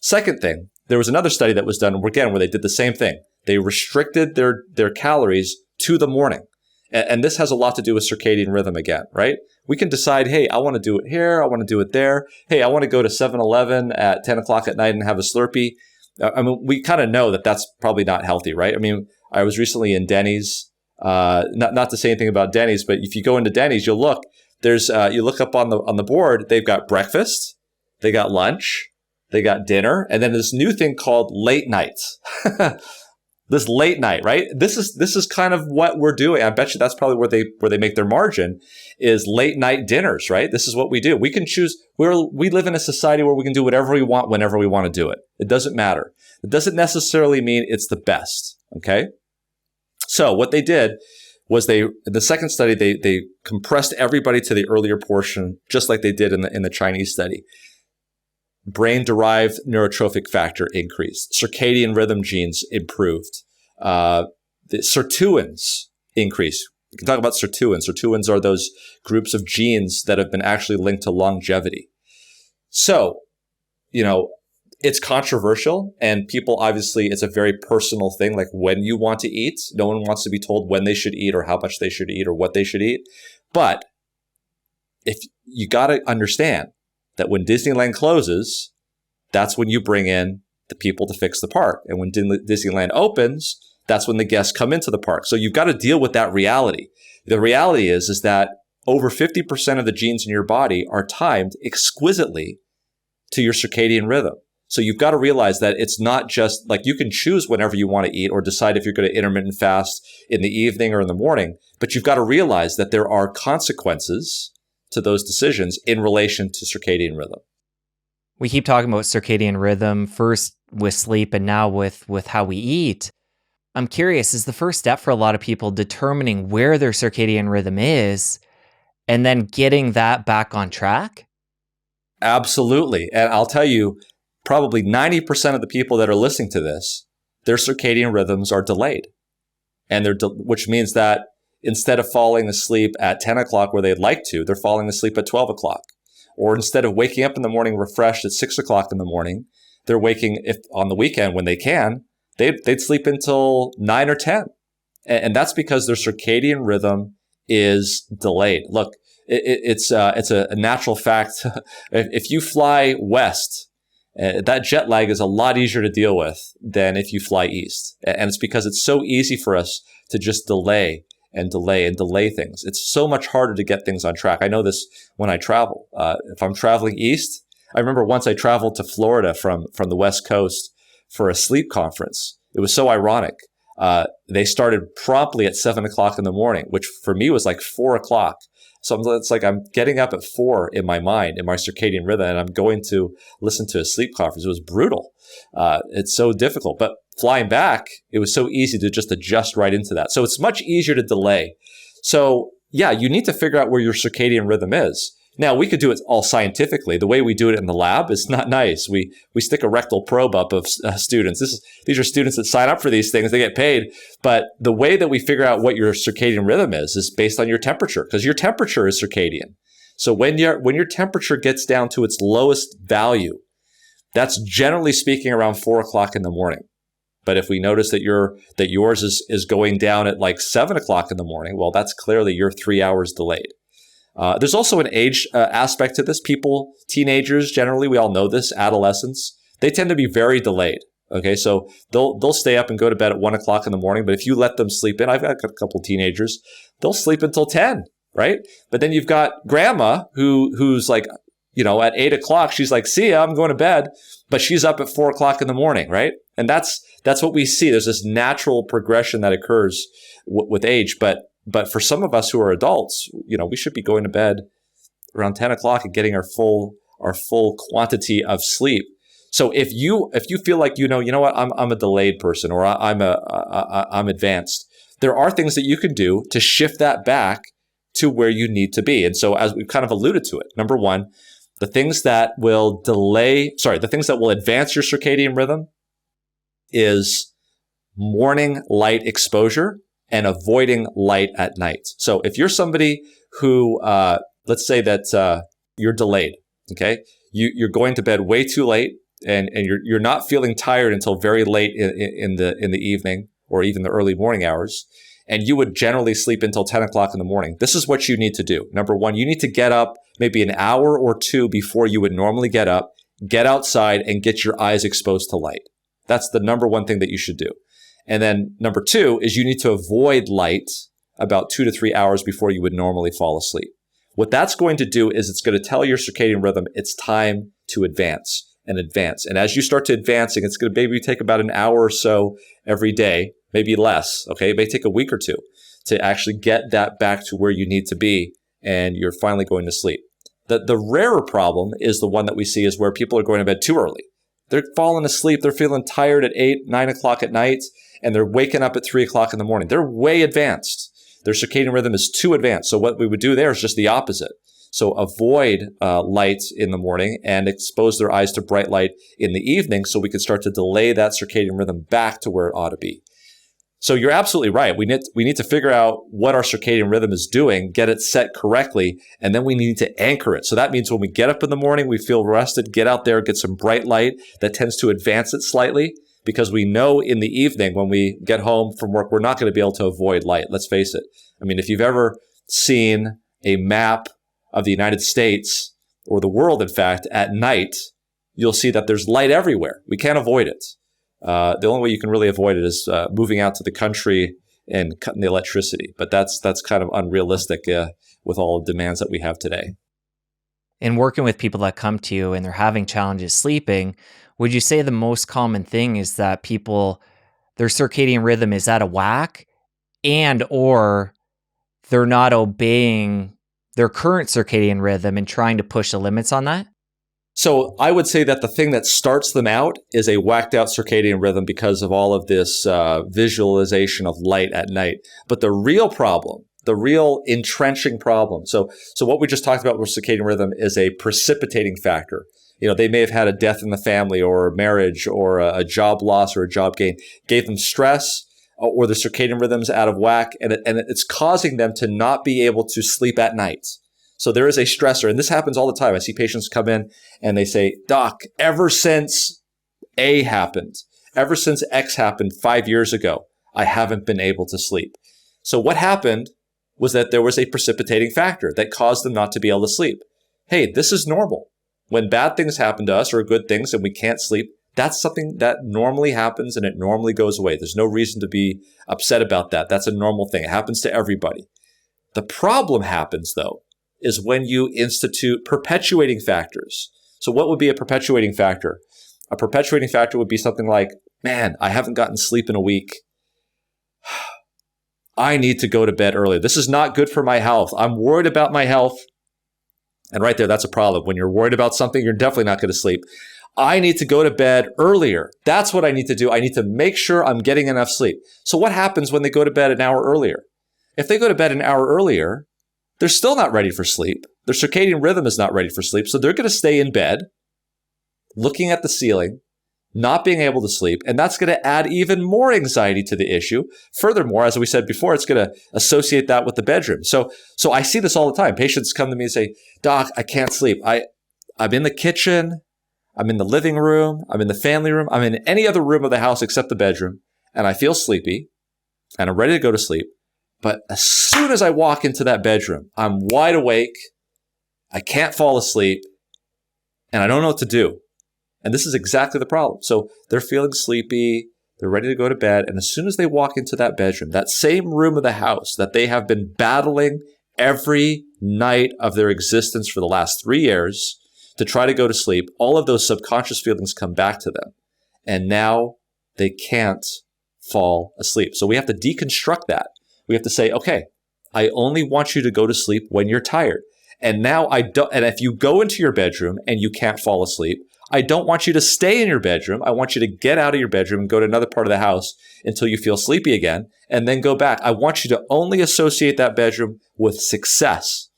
Second thing, there was another study that was done again where they did the same thing. They restricted their calories to the morning. And this has a lot to do with circadian rhythm again, right? We can decide, hey, I want to do it here. I want to do it there. Hey, I want to go to 7-Eleven at 10 o'clock at night and have a Slurpee. I mean, we kind of know that that's probably not healthy, right? I mean, I was recently in Denny's. Not to say anything about Denny's, but if you go into Denny's, you'll look. You look up on the board. They've got breakfast, they got lunch, they got dinner, and then this new thing called late nights. This late night, right? This is kind of what we're doing. I bet you that's probably where they make their margin is late night dinners, right? This is what we do. We can choose. We live in a society where we can do whatever we want whenever we want to do it. It doesn't matter. It doesn't necessarily mean it's the best. Okay. So what they did was in the second study, they compressed everybody to the earlier portion, just like they did in the Chinese study. Brain-derived neurotrophic factor increased. Circadian rhythm genes improved. The sirtuins increased. We can talk about sirtuins. Sirtuins are those groups of genes that have been actually linked to longevity. So, it's controversial, and people, obviously, it's a very personal thing, like when you want to eat. No one wants to be told when they should eat or how much they should eat or what they should eat. But if you got to understand that when Disneyland closes, that's when you bring in the people to fix the park. And when Disneyland opens, that's when the guests come into the park. So you've got to deal with that reality. The reality is that over 50% of the genes in your body are timed exquisitely to your circadian rhythm. So you've got to realize that it's not just like you can choose whenever you want to eat or decide if you're going to intermittent fast in the evening or in the morning, but you've got to realize that there are consequences to those decisions in relation to circadian rhythm. We keep talking about circadian rhythm, first with sleep and now with how we eat. I'm curious, is the first step for a lot of people determining where their circadian rhythm is and then getting that back on track? Absolutely. And I'll tell you, probably 90% of the people that are listening to this, their circadian rhythms are delayed. And which means that instead of falling asleep at 10 o'clock where they'd like to, they're falling asleep at 12 o'clock. Or instead of waking up in the morning refreshed at 6 o'clock in the morning, they're waking, if on the weekend when they can, they'd sleep until 9 or 10. And that's because their circadian rhythm is delayed. Look, it's a natural fact. If you fly west, that jet lag is a lot easier to deal with than if you fly east. And it's because it's so easy for us to just delay and delay things. It's so much harder to get things on track. I know this when I travel. If I'm traveling east, I remember once I traveled to Florida from the West Coast for a sleep conference. It was so ironic. They started promptly at 7 o'clock in the morning, which for me was like 4 o'clock. So it's like I'm getting up at 4 in my mind, in my circadian rhythm, and I'm going to listen to a sleep conference. It was brutal. It's so difficult. But flying back, it was so easy to just adjust right into that. So it's much easier to delay. So yeah, you need to figure out where your circadian rhythm is. Now, we could do it all scientifically. The way we do it in the lab is not nice. We stick a rectal probe up of students. These are students that sign up for these things. They get paid. But the way that we figure out what your circadian rhythm is based on your temperature, because your temperature is circadian. So when your temperature gets down to its lowest value, that's generally speaking around 4 o'clock in the morning. But if we notice that yours is going down at like 7 o'clock in the morning, well, that's clearly you're 3 hours delayed. There's also an age aspect to this. People, teenagers, generally, we all know this, adolescents, they tend to be very delayed. Okay, so they'll stay up and go to bed at 1 o'clock in the morning, but if you let them sleep in, I've got a couple teenagers, they'll sleep until 10, right? But then you've got grandma who's like, at 8 o'clock, she's like, see ya, I'm going to bed, but she's up at 4 o'clock in the morning, right? And that's what we see. There's this natural progression that occurs with age, but for some of us who are adults, we should be going to bed around 10 o'clock and getting our full quantity of sleep. So if you feel like you know what, I'm a delayed person, or I'm advanced, there are things that you can do to shift that back to where you need to be. And so, as we've kind of alluded to it, number one, the things that will advance your circadian rhythm is morning light exposure and avoiding light at night. So if you're somebody who, let's say that you're delayed, okay, you're going to bed way too late, and you're not feeling tired until very late in the evening or even the early morning hours, and you would generally sleep until 10 o'clock in the morning. This is what you need to do. Number one, you need to get up maybe an hour or two before you would normally get up, get outside, and get your eyes exposed to light. That's the number one thing that you should do. And then number two is you need to avoid light about 2 to 3 hours before you would normally fall asleep. What that's going to do is it's going to tell your circadian rhythm it's time to advance. And as you start to advancing, it's going to maybe take about an hour or so every day, maybe less. Okay, it may take a week or two to actually get that back to where you need to be, and you're finally going to sleep. The rarer problem is the one that we see is where people are going to bed too early. They're falling asleep. They're feeling tired at 8, 9 o'clock at night, and they're waking up at 3 o'clock in the morning. They're way advanced. Their circadian rhythm is too advanced. So what we would do there is just the opposite. So avoid light in the morning and expose their eyes to bright light in the evening so we can start to delay that circadian rhythm back to where it ought to be. So you're absolutely right. We need to figure out what our circadian rhythm is doing, get it set correctly, and then we need to anchor it. So that means when we get up in the morning, we feel rested, get out there, get some bright light that tends to advance it slightly, because we know in the evening when we get home from work, we're not going to be able to avoid light. Let's face it. I mean, if you've ever seen a map of the United States or the world, in fact, at night, you'll see that there's light everywhere. We can't avoid it. The only way you can really avoid it is moving out to the country and cutting the electricity. But that's kind of unrealistic with all the demands that we have today. In working with people that come to you and they're having challenges sleeping, would you say the most common thing is that their circadian rhythm is out of whack, and or they're not obeying their current circadian rhythm and trying to push the limits on that? So I would say that the thing that starts them out is a whacked out circadian rhythm because of all of this visualization of light at night. But the real problem, the real entrenching problem, so what we just talked about with circadian rhythm is a precipitating factor. They may have had a death in the family or a marriage or a job loss or a job gain, gave them stress, or the circadian rhythm's out of whack, and it's causing them to not be able to sleep at night. So there is a stressor, and this happens all the time. I see patients come in and they say, Doc, ever since A happened, ever since X happened 5 years ago, I haven't been able to sleep. So what happened was that there was a precipitating factor that caused them not to be able to sleep. Hey, this is normal. When bad things happen to us or good things and we can't sleep, That's something that normally happens and it normally goes away. There's no reason to be upset about that. That's a normal thing. It happens to everybody. The problem happens, though, is when you institute perpetuating factors. So what would be a perpetuating factor? A perpetuating factor would be something like, man, I haven't gotten sleep in a week. I need to go to bed earlier. This is not good for my health. I'm worried about my health. And right there, that's a problem. When you're worried about something, you're definitely not going to sleep. I need to go to bed earlier. That's what I need to do. I need to make sure I'm getting enough sleep. So what happens when they go to bed an hour earlier? If they go to bed an hour earlier, they're still not ready for sleep. Their circadian rhythm is not ready for sleep. So they're going to stay in bed, looking at the ceiling, not being able to sleep. And that's going to add even more anxiety to the issue. Furthermore, as we said before, it's going to associate that with the bedroom. So I see this all the time. Patients come to me and say, Doc, I can't sleep. I'm in the kitchen. I'm in the living room. I'm in the family room. I'm in any other room of the house except the bedroom. And I feel sleepy and I'm ready to go to sleep. But as soon as I walk into that bedroom, I'm wide awake. I can't fall asleep and I don't know what to do. And this is exactly the problem. So they're feeling sleepy. They're ready to go to bed. And as soon as they walk into that bedroom, that same room of the house that they have been battling every night of their existence for the last 3 years to try to go to sleep, all of those subconscious feelings come back to them. And now they can't fall asleep. So we have to deconstruct that. We have to say, okay, I only want you to go to sleep when you're tired. And now and if you go into your bedroom and you can't fall asleep, I don't want you to stay in your bedroom. I want you to get out of your bedroom and go to another part of the house until you feel sleepy again and then go back. I want you to only associate that bedroom with success.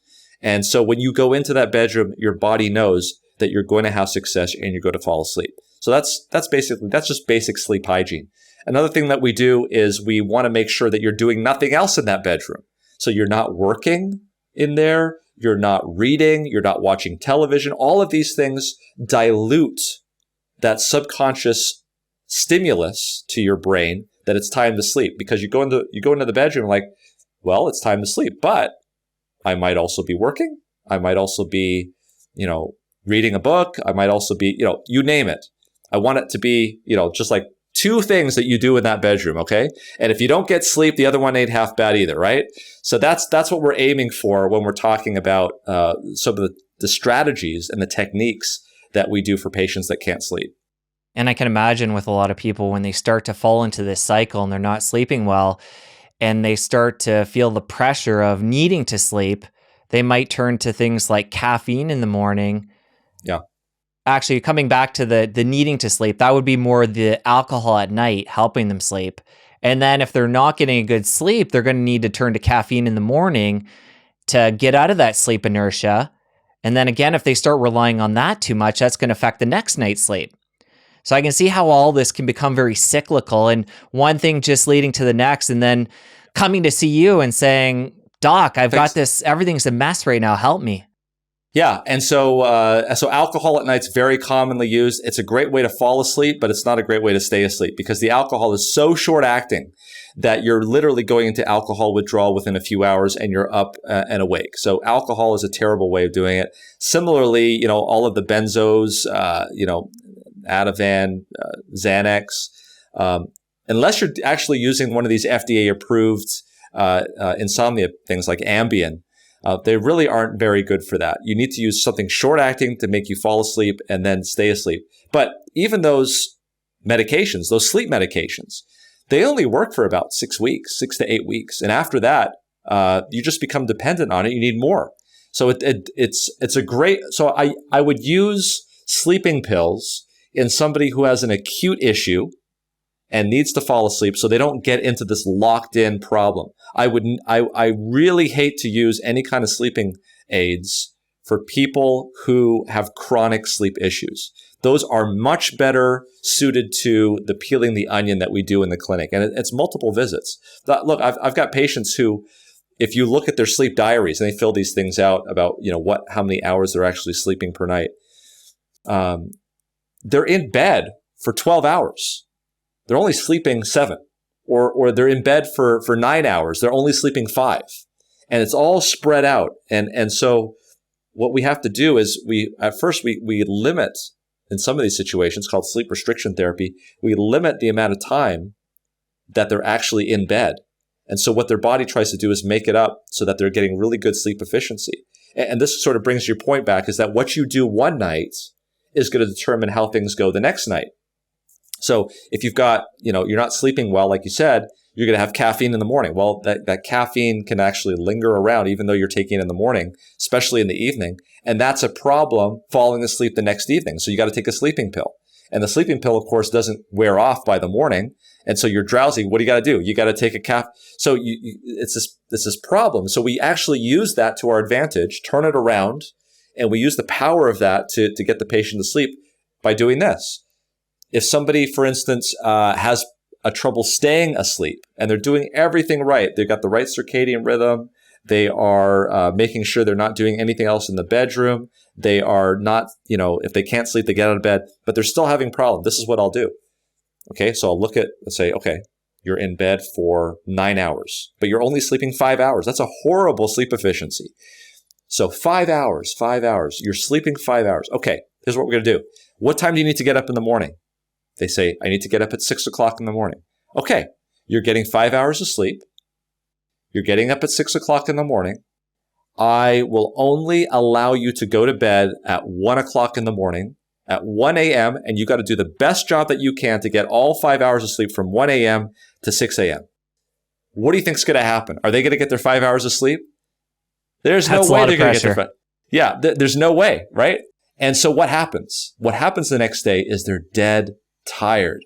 And so when you go into that bedroom, your body knows that you're going to have success and you're going to fall asleep. So that's just basic sleep hygiene. Another thing that we do is we want to make sure that you're doing nothing else in that bedroom. So you're not working in there, you're not reading, you're not watching television. All of these things dilute that subconscious stimulus to your brain that it's time to sleep, because you go into the bedroom like, well, it's time to sleep, but I might also be working. I might also be, reading a book. I might also be, you name it. I want it to be, just like 2 things that you do in that bedroom, okay? And if you don't get sleep, the other one ain't half bad either, right? So that's what we're aiming for when we're talking about some of the strategies and the techniques that we do for patients that can't sleep. And I can imagine with a lot of people, when they start to fall into this cycle and they're not sleeping well, and they start to feel the pressure of needing to sleep, they might turn to things like caffeine in the morning. Yeah. Actually, coming back to the needing to sleep, that would be more the alcohol at night helping them sleep. And then if they're not getting a good sleep, they're going to need to turn to caffeine in the morning to get out of that sleep inertia. And then again, if they start relying on that too much, that's going to affect the next night's sleep. So I can see how all this can become very cyclical, and one thing just leading to the next, and then coming to see you and saying, Doc, I've got this, everything's a mess right now, help me. Yeah. And so alcohol at night is very commonly used. It's a great way to fall asleep, but it's not a great way to stay asleep, because the alcohol is so short acting that you're literally going into alcohol withdrawal within a few hours and you're up and awake. So alcohol is a terrible way of doing it. Similarly, all of the benzos, Ativan, Xanax, unless you're actually using one of these FDA approved insomnia things like Ambien, they really aren't very good for that. You need to use something short acting to make you fall asleep and then stay asleep. But even those medications, those sleep medications, they only work for about 6 weeks, 6 to 8 weeks. And after that, you just become dependent on it. You need more. So it's a great, so I would use sleeping pills in somebody who has an acute issue and needs to fall asleep, so they don't get into this locked in problem. I really hate to use any kind of sleeping aids for people who have chronic sleep issues. Those are much better suited to the peeling the onion that we do in the clinic. And it's multiple visits. Look, I've got patients who, if you look at their sleep diaries and they fill these things out about, how many hours they're actually sleeping per night, they're in bed for 12 hours. They're only sleeping 7, or they're in bed for 9 hours. They're only sleeping 5, and it's all spread out. And so what we have to do is we limit in some of these situations called sleep restriction therapy, we limit the amount of time that they're actually in bed. And so what their body tries to do is make it up so that they're getting really good sleep efficiency. And this sort of brings your point back, is that what you do one night is going to determine how things go the next night. So if you've got, you're not sleeping well, like you said, you're going to have caffeine in the morning. Well, that caffeine can actually linger around even though you're taking it in the morning, especially in the evening. And that's a problem falling asleep the next evening. So you got to take a sleeping pill. And the sleeping pill, of course, doesn't wear off by the morning. And so you're drowsy. What do you got to do? You got to take a So it's this problem. So we actually use that to our advantage, turn it around, and we use the power of that to get the patient to sleep by doing this. If somebody, for instance, has a trouble staying asleep and they're doing everything right, they've got the right circadian rhythm, they are making sure they're not doing anything else in the bedroom, they are not, if they can't sleep, they get out of bed, but they're still having problems. This is what I'll do. Okay, so I'll look at, let's say, okay, you're in bed for 9 hours, but you're only sleeping 5 hours. That's a horrible sleep efficiency. So 5 hours, you're sleeping 5 hours. Okay, here's what we're going to do. What time do you need to get up in the morning? They say, I need to get up at 6 o'clock in the morning. Okay, you're getting 5 hours of sleep. You're getting up at 6 o'clock in the morning. I will only allow you to go to bed at 1 o'clock in the morning, at 1 a.m., and you got to do the best job that you can to get all 5 hours of sleep from 1 a.m. to 6 a.m. What do you think is going to happen? Are they going to get their 5 hours of sleep? There's no way they're going to get their Yeah, there's no way, right? And so what happens? What happens the next day is they're dead tired.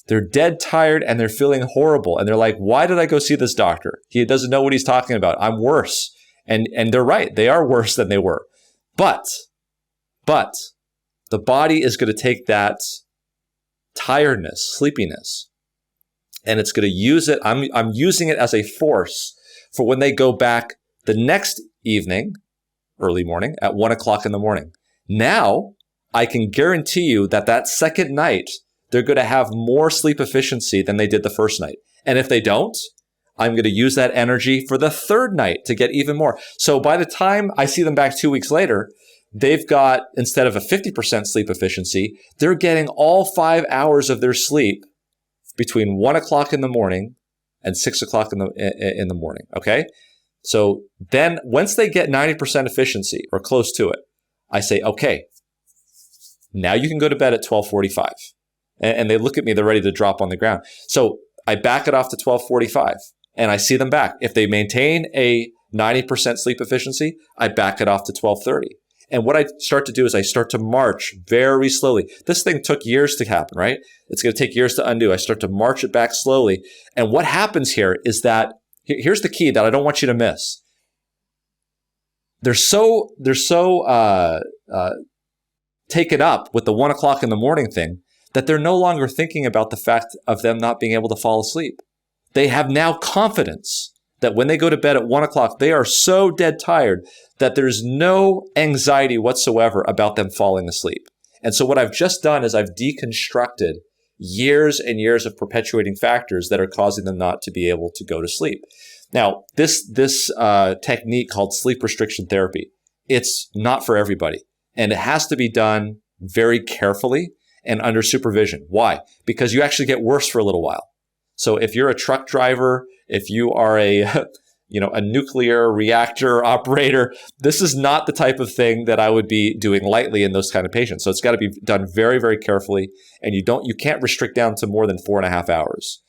They're dead tired and they're feeling horrible. And they're like, why did I go see this doctor? He doesn't know what he's talking about. I'm worse. And they're right. They are worse than they were. But the body is going to take that tiredness, sleepiness, and it's going to use it. I'm using it as a force for when they go back the next evening, early morning, at 1 o'clock in the morning. Now, I can guarantee you that second night, they're going to have more sleep efficiency than they did the first night. And if they don't, I'm going to use that energy for the third night to get even more. So by the time I see them back 2 weeks later, they've got, instead of a 50% sleep efficiency, they're getting all 5 hours of their sleep between 1 o'clock in the morning and 6 o'clock in the morning. Okay. So then once they get 90% efficiency or close to it, I say, okay, now you can go to bed at 12:45. And they look at me, they're ready to drop on the ground. So I back it off to 12:45 and I see them back. If they maintain a 90% sleep efficiency, I back it off to 12:30. And what I start to do is I start to march very slowly. This thing took years to happen, right? It's going to take years to undo. I start to march it back slowly. And what happens here is that, here's the key that I don't want you to miss. They're so taken up with the 1 o'clock in the morning thing that they're no longer thinking about the fact of them not being able to fall asleep. They have now confidence that when they go to bed at 1 o'clock, they are so dead tired that there's no anxiety whatsoever about them falling asleep. And so what I've just done is I've deconstructed years and years of perpetuating factors that are causing them not to be able to go to sleep. Now, this technique called sleep restriction therapy, it's not for everybody. And it has to be done very carefully and under supervision. Why? Because you actually get worse for a little while. So if you're a truck driver, if you are a nuclear reactor operator, this is not the type of thing that I would be doing lightly in those kind of patients. So it's got to be done very, very carefully. And you can't restrict down to more than 4.5 hours.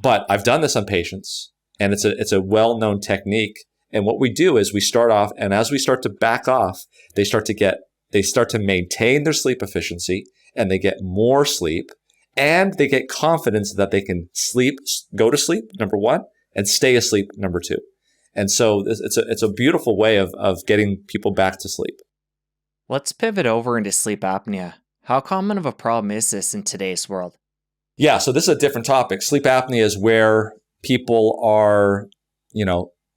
But I've done this on patients, and it's a well-known technique. And what we do is we start off, and as we start to back off, they start to maintain their sleep efficiency, and they get more sleep, and they get confidence that they can go to sleep, number one, and stay asleep, number two. And so it's a beautiful way of getting people back to sleep. Let's pivot over into sleep apnea. How common of a problem is this in today's world? Yeah, so this is a different topic. Sleep apnea is where people are,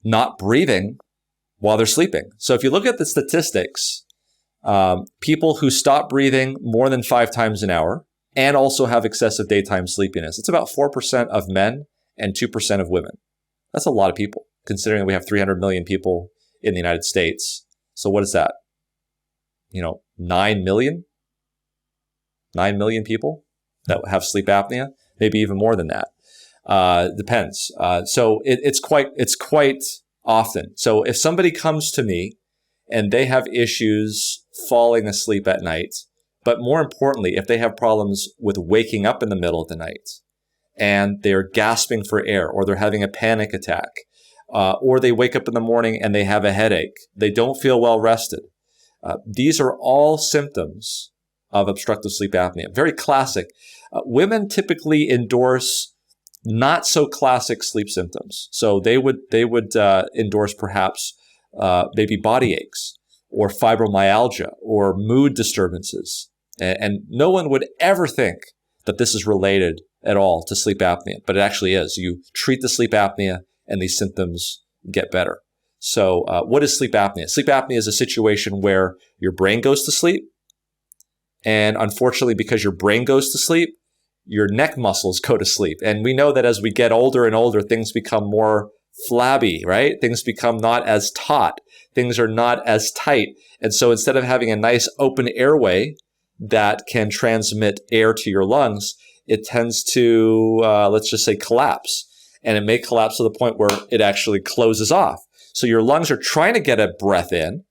not breathing while they're sleeping. So if you look at the statistics, people who stop breathing more than 5 times an hour and also have excessive daytime sleepiness, it's about 4% of men and 2% of women. That's a lot of people, considering we have 300 million people in the United States. So what is that? 9 million? 9 million people that have sleep apnea, maybe even more than that. Depends. So it's quite often. So if somebody comes to me and they have issues falling asleep at night, but more importantly, if they have problems with waking up in the middle of the night and they're gasping for air, or they're having a panic attack, or they wake up in the morning and they have a headache, they don't feel well rested. These are all symptoms of obstructive sleep apnea. Very classic. Women typically endorse not so classic sleep symptoms. So they would endorse perhaps maybe body aches or fibromyalgia or mood disturbances. And no one would ever think that this is related at all to sleep apnea, but it actually is. You treat the sleep apnea and these symptoms get better. So what is sleep apnea? Sleep apnea is a situation where your brain goes to sleep. And unfortunately, because your brain goes to sleep, your neck muscles go to sleep. And we know that as we get older and older, things become more flabby, right? Things become not as taut. Things are not as tight. And so instead of having a nice open airway that can transmit air to your lungs, it tends to, let's just say, collapse. And it may collapse to the point where it actually closes off. So your lungs are trying to get a breath in,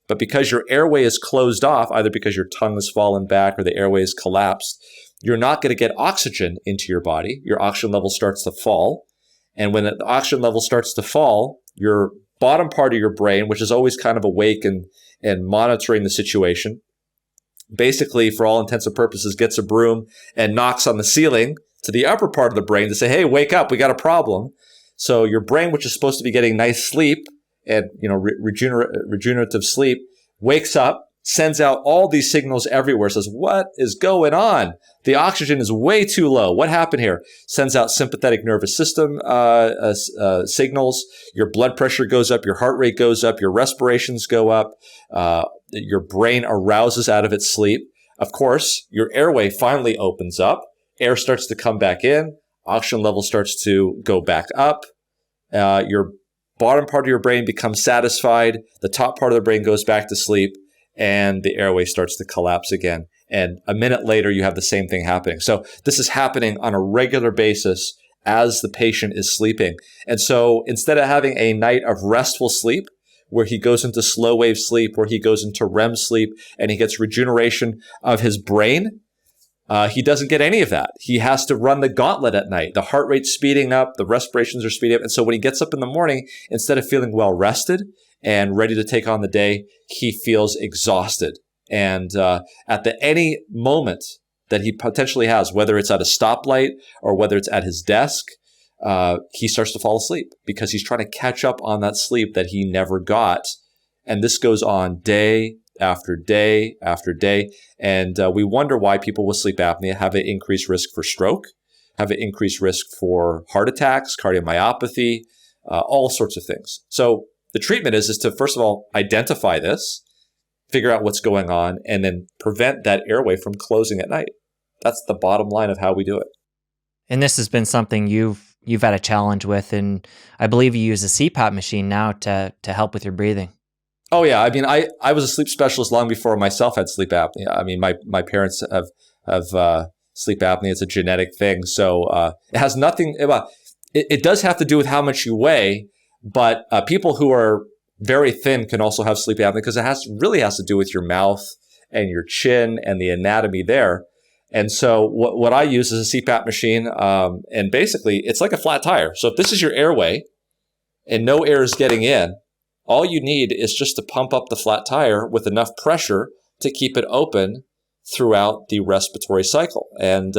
but because your airway is closed off, either because your tongue has fallen back or the airway is collapsed, you're not going to get oxygen into your body. Your oxygen level starts to fall. And when the oxygen level starts to fall, your bottom part of your brain, which is always kind of awake and monitoring the situation, basically, for all intents and purposes, gets a broom and knocks on the ceiling to the upper part of the brain to say, hey, wake up, we got a problem. So your brain, which is supposed to be getting nice sleep and regenerative sleep, wakes up, sends out all these signals everywhere, says, what is going on? The oxygen is way too low. What happened here? Sends out sympathetic nervous system signals. Your blood pressure goes up, your heart rate goes up, your respirations go up, your brain arouses out of its sleep. Of course, your airway finally opens up. Air starts to come back in. Oxygen level starts to go back up. Your bottom part of your brain becomes satisfied. The top part of the brain goes back to sleep, and the airway starts to collapse again. And a minute later, you have the same thing happening. So this is happening on a regular basis as the patient is sleeping. And so instead of having a night of restful sleep, where he goes into slow wave sleep, where he goes into REM sleep, and he gets regeneration of his brain, he doesn't get any of that. He has to run the gauntlet at night. The heart rate's speeding up, the respirations are speeding up. And so when he gets up in the morning, instead of feeling well rested and ready to take on the day, he feels exhausted. And at any moment that he potentially has, whether it's at a stoplight or whether it's at his desk, he starts to fall asleep because he's trying to catch up on that sleep that he never got. And this goes on day after day after day. And we wonder why people with sleep apnea have an increased risk for stroke, have an increased risk for heart attacks, cardiomyopathy, all sorts of things. So the treatment is to, first of all, identify this, figure out what's going on, and then prevent that airway from closing at night. That's the bottom line of how we do it. And this has been something you've had a challenge with, and I believe you use a CPAP machine now to help with your breathing. Oh yeah, I mean, I was a sleep specialist long before myself had sleep apnea. I mean, my parents have sleep apnea. It's a genetic thing, so it has nothing. It does have to do with how much you weigh, but people who are very thin can also have sleep apnea because it really has to do with your mouth and your chin and the anatomy there. And so what I use is a CPAP machine, and basically it's like a flat tire. So if this is your airway and no air is getting in, all you need is just to pump up the flat tire with enough pressure to keep it open throughout the respiratory cycle. And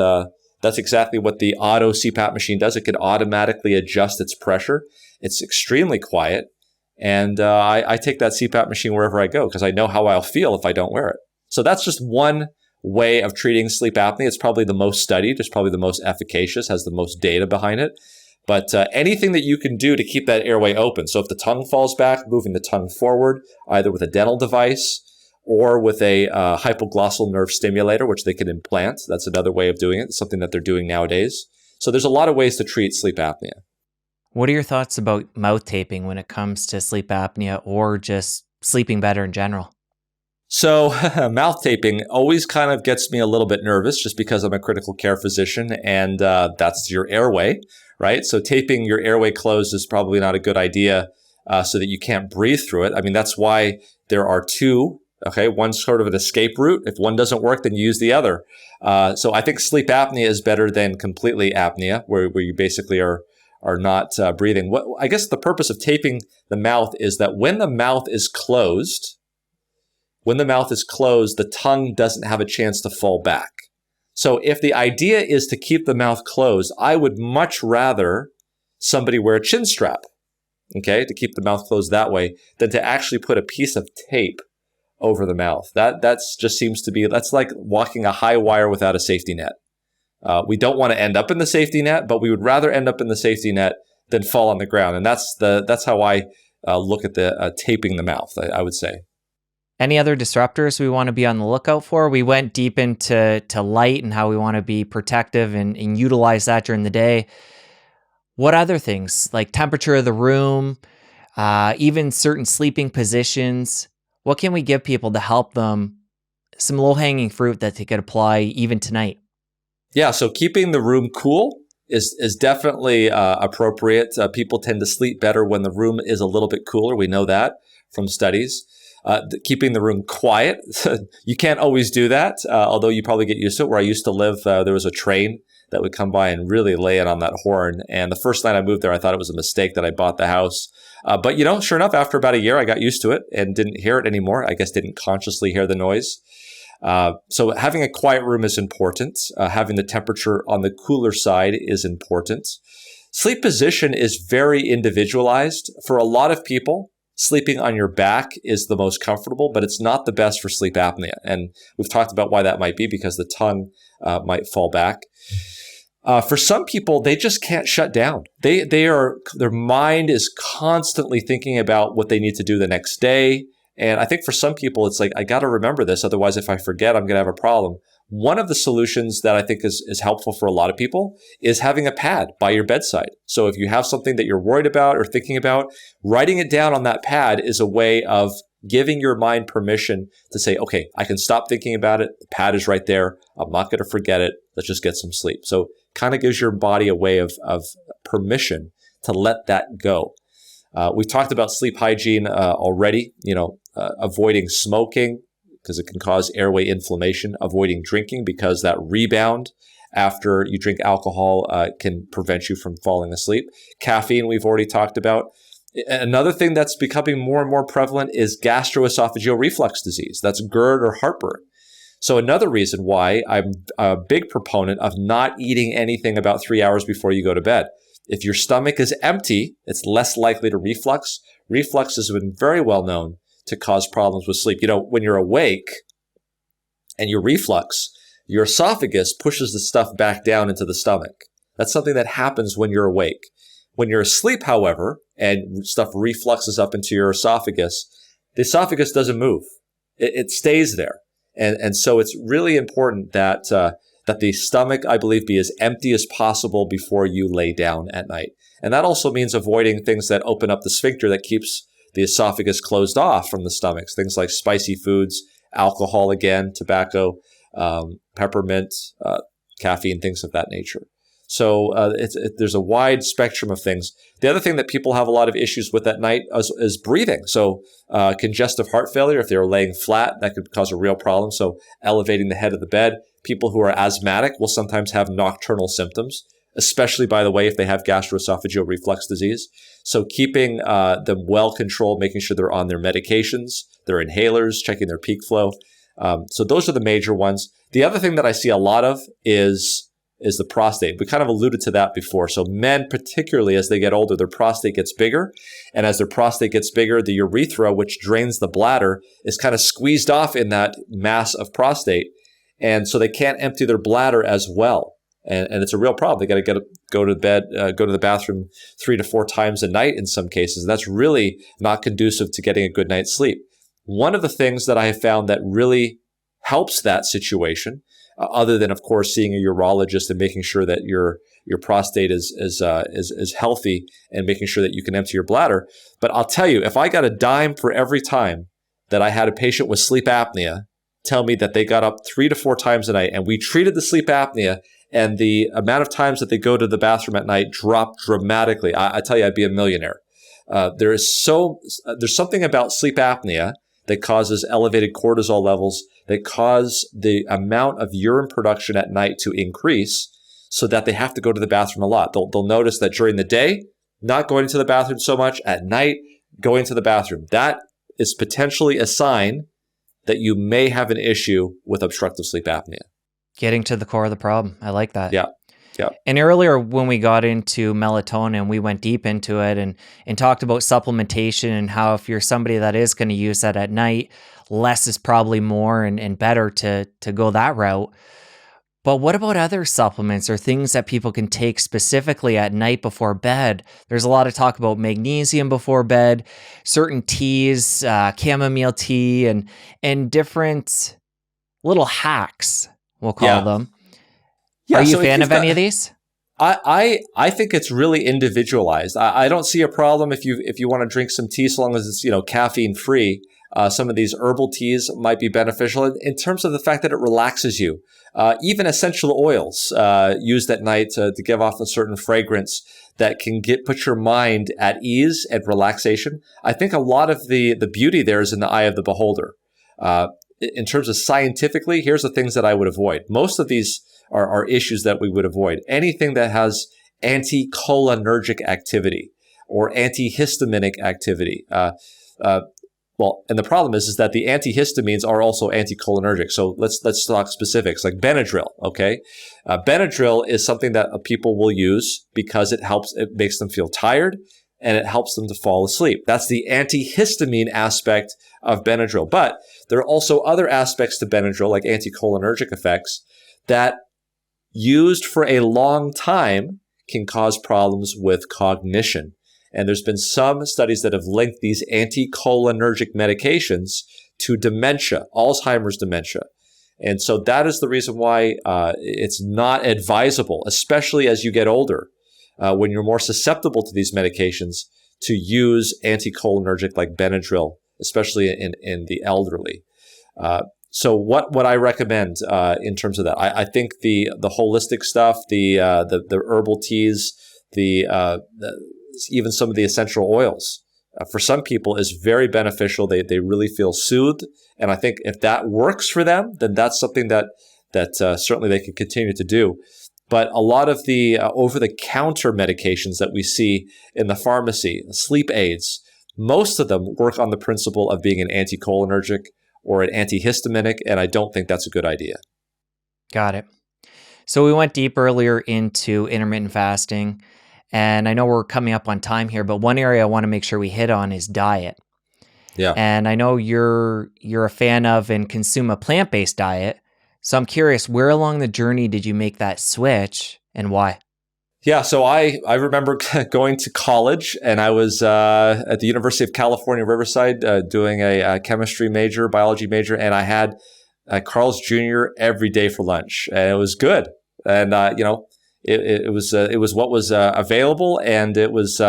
that's exactly what the auto CPAP machine does. It can automatically adjust its pressure. It's extremely quiet. And I take that CPAP machine wherever I go because I know how I'll feel if I don't wear it. So that's just one way of treating sleep apnea. It's probably the most studied. It's probably the most efficacious, has the most data behind it. But anything that you can do to keep that airway open. So if the tongue falls back, moving the tongue forward, either with a dental device or with a hypoglossal nerve stimulator, which they can implant. That's another way of doing it. It's something that they're doing nowadays. So there's a lot of ways to treat sleep apnea. What are your thoughts about mouth taping when it comes to sleep apnea or just sleeping better in general? So mouth taping always kind of gets me a little bit nervous just because I'm a critical care physician and that's your airway, right? So taping your airway closed is probably not a good idea so that you can't breathe through it. I mean, that's why there are two. Okay, one's sort of an escape route. If one doesn't work, then you use the other. So I think sleep apnea is better than completely apnea, where you basically are not breathing. I guess the purpose of taping the mouth is that when the mouth is closed, the tongue doesn't have a chance to fall back. So if the idea is to keep the mouth closed, I would much rather somebody wear a chin strap, okay, to keep the mouth closed that way, than to actually put a piece of tape over the mouth. That's just seems to be, that's like walking a high wire without a safety net. We don't want to end up in the safety net, but we would rather end up in the safety net than fall on the ground. And that's how I look at the taping the mouth, I would say. Any other disruptors we want to be on the lookout for? We went deep into light and how we want to be protective and utilize that during the day. What other things, like temperature of the room, even certain sleeping positions? What can we give people to help them? Some low-hanging fruit that they could apply even tonight. Yeah, so keeping the room cool is definitely appropriate. People tend to sleep better when the room is a little bit cooler. We know that from studies. Keeping the room quiet. You can't always do that, although you probably get used to it. Where I used to live, there was a train that would come by and really lay it on that horn. And the first night I moved there, I thought it was a mistake that I bought the house. But sure enough, after about a year, I got used to it and didn't hear it anymore. I guess didn't consciously hear the noise. So having a quiet room is important. Having the temperature on the cooler side is important. Sleep position is very individualized. For a lot of people, sleeping on your back is the most comfortable, but it's not the best for sleep apnea. And we've talked about why that might be, because the tongue might fall back. For some people, they just can't shut down. Their mind is constantly thinking about what they need to do the next day. And I think for some people, it's like, I got to remember this. Otherwise, if I forget, I'm going to have a problem. One of the solutions that I think is helpful for a lot of people is having a pad by your bedside. So if you have something that you're worried about or thinking about, writing it down on that pad is a way of giving your mind permission to say, okay, I can stop thinking about it. The pad is right there. I'm not going to forget it. Let's just get some sleep. So kind of gives your body a way of permission to let that go. We've talked about sleep hygiene already, avoiding smoking because it can cause airway inflammation, avoiding drinking because that rebound after you drink alcohol can prevent you from falling asleep. Caffeine, we've already talked about. Another thing that's becoming more and more prevalent is gastroesophageal reflux disease. That's GERD or heartburn. So another reason why I'm a big proponent of not eating anything about 3 hours before you go to bed. If your stomach is empty, it's less likely to reflux. Reflux has been very well known to cause problems with sleep. When you're awake and you reflux, your esophagus pushes the stuff back down into the stomach. That's something that happens when you're awake. When you're asleep, however, and stuff refluxes up into your esophagus, the esophagus doesn't move. It stays there. And so it's really important that the stomach, I believe, be as empty as possible before you lay down at night. And that also means avoiding things that open up the sphincter that keeps the esophagus closed off from the stomach. Things like spicy foods, alcohol again, tobacco, peppermint, caffeine, things of that nature. So there's a wide spectrum of things. The other thing that people have a lot of issues with at night is breathing. So congestive heart failure, if they're laying flat, that could cause a real problem. So elevating the head of the bed. People who are asthmatic will sometimes have nocturnal symptoms, especially, by the way, if they have gastroesophageal reflux disease. So keeping them well controlled, making sure they're on their medications, their inhalers, checking their peak flow. So those are the major ones. The other thing that I see a lot of is the prostate. We kind of alluded to that before. So men, particularly as they get older, their prostate gets bigger. And as their prostate gets bigger, the urethra, which drains the bladder, is kind of squeezed off in that mass of prostate. And so they can't empty their bladder as well. And it's a real problem. They got to go to bed, go to the bathroom 3 to 4 times a night in some cases. And that's really not conducive to getting a good night's sleep. One of the things that I have found that really helps that situation, other than, of course, seeing a urologist and making sure that your prostate is healthy and making sure that you can empty your bladder. But I'll tell you, if I got a dime for every time that I had a patient with sleep apnea tell me that they got up 3 to 4 times a night, and we treated the sleep apnea, and the amount of times that they go to the bathroom at night dropped dramatically. I tell you, I'd be a millionaire. There's something about sleep apnea that causes elevated cortisol levels that cause the amount of urine production at night to increase, so that they have to go to the bathroom a lot. They'll notice that during the day, not going to the bathroom so much, at night, going to the bathroom. That is potentially a sign that you may have an issue with obstructive sleep apnea. Getting to the core of the problem. I like that. Yeah. Yeah. And earlier when we got into melatonin, we went deep into it and talked about supplementation and how if you're somebody that is going to use that at night, less is probably more and better to go that route. But what about other supplements or things that people can take specifically at night before bed? There's a lot of talk about magnesium before bed, certain teas, chamomile tea, and different little hacks, we'll call them. Yeah, are you a fan of any of these? I think it's really individualized. I don't see a problem if you want to drink some tea, so long as it's caffeine free. Some of these herbal teas might be beneficial in terms of the fact that it relaxes you. Even essential oils used at night to give off a certain fragrance that can put your mind at ease and relaxation. I think a lot of the beauty there is in the eye of the beholder. In terms of scientifically, here's the things that I would avoid. Most of these are issues that we would avoid. Anything that has anticholinergic activity or antihistaminic activity. And the problem is that the antihistamines are also anticholinergic. So let's talk specifics, like Benadryl. Okay, Benadryl is something that people will use because it makes them feel tired and it helps them to fall asleep. That's the antihistamine aspect of Benadryl. But there are also other aspects to Benadryl, like anticholinergic effects, that used for a long time can cause problems with cognition. And there's been some studies that have linked these anticholinergic medications to dementia, Alzheimer's dementia. And so that is the reason why it's not advisable, especially as you get older, when you're more susceptible to these medications, to use anticholinergic like Benadryl, especially in the elderly. So what I recommend in terms of that, I think the holistic stuff, the herbal teas, even some of the essential oils, for some people is very beneficial. They really feel soothed, and I think if that works for them, then that's something that certainly they can continue to do. But a lot of the over-the-counter medications that we see in the pharmacy, sleep aids, most of them work on the principle of being an anticholinergic or an antihistaminic, and I don't think that's a good idea. Got it. So we went deep earlier into intermittent fasting, and I know we're coming up on time here, but one area I want to make sure we hit on is diet. Yeah. And I know you're a fan of and consume a plant-based diet. So I'm curious, where along the journey did you make that switch and why? Yeah, so I remember going to college, and I was at the University of California, Riverside, doing a chemistry major, biology major, and I had Carl's Jr. every day for lunch, and it was good. And it was what was available, and it was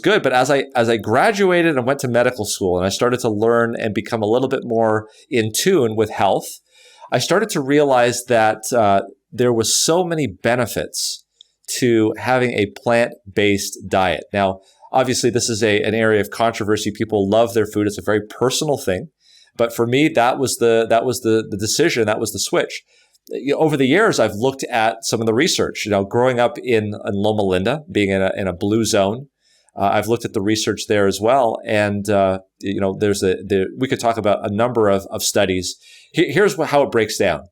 good. But as I graduated and went to medical school, and I started to learn and become a little bit more in tune with health, I started to realize that there was so many benefits to having a plant-based diet. Now, obviously, this is an area of controversy. People love their food. It's a very personal thing. But for me, that was the decision. That was the switch. Over the years, I've looked at some of the research. Growing up in Loma Linda, being in a blue zone, I've looked at the research there as well. And we could talk about a number of studies. Here's how it breaks down.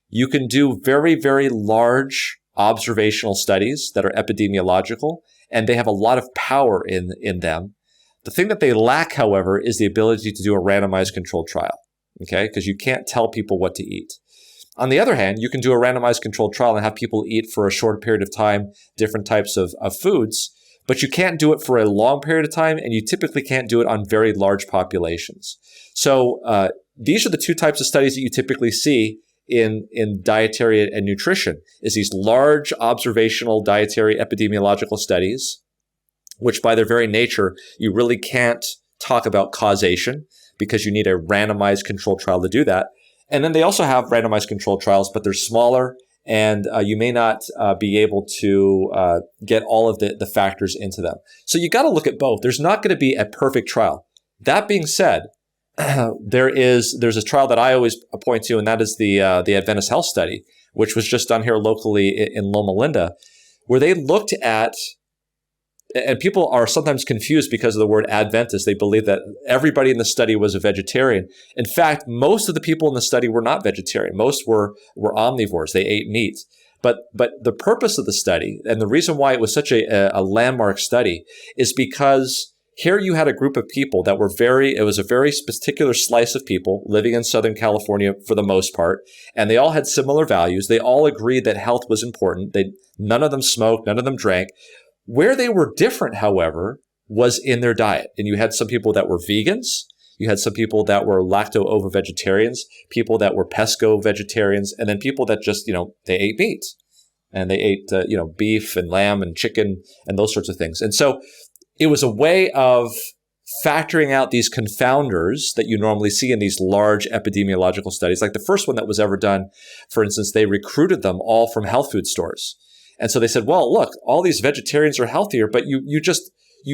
You can do very, very large observational studies that are epidemiological, and they have a lot of power in them. The thing that they lack, however, is the ability to do a randomized controlled trial, okay? Because you can't tell people what to eat. On the other hand, you can do a randomized controlled trial and have people eat for a short period of time different types of foods, but you can't do it for a long period of time, and you typically can't do it on very large populations. So these are the two types of studies that you typically see in dietary and nutrition, is these large observational dietary epidemiological studies, which by their very nature, you really can't talk about causation because you need a randomized controlled trial to do that. And then they also have randomized controlled trials, but they're smaller, and you may not be able to get all of the factors into them. So you got to look at both. There's not going to be a perfect trial. That being said, there's a trial that I always point to, and that is the Adventist Health Study, which was just done here locally in Loma, where they looked at, and people are sometimes confused because of the word Adventist. They believe that everybody in the study was a vegetarian. In fact, most of the people in the study were not vegetarian. Most were omnivores. They ate meat. But the purpose of the study, and the reason why it was such a landmark study, is because here you had a group of people that were it was a very particular slice of people living in Southern California for the most part, and they all had similar values. They all agreed that health was important. None of them smoked, none of them drank. Where they were different, however, was in their diet. And you had some people that were vegans. You had some people that were lacto-ovo-vegetarians, people that were pesco-vegetarians, and then people that just, they ate meat. And they ate, beef and lamb and chicken and those sorts of things. And so it was a way of factoring out these confounders that you normally see in these large epidemiological studies. Like the first one that was ever done, for instance, they recruited them all from health food stores. And so they said, well, look, all these vegetarians are healthier, but you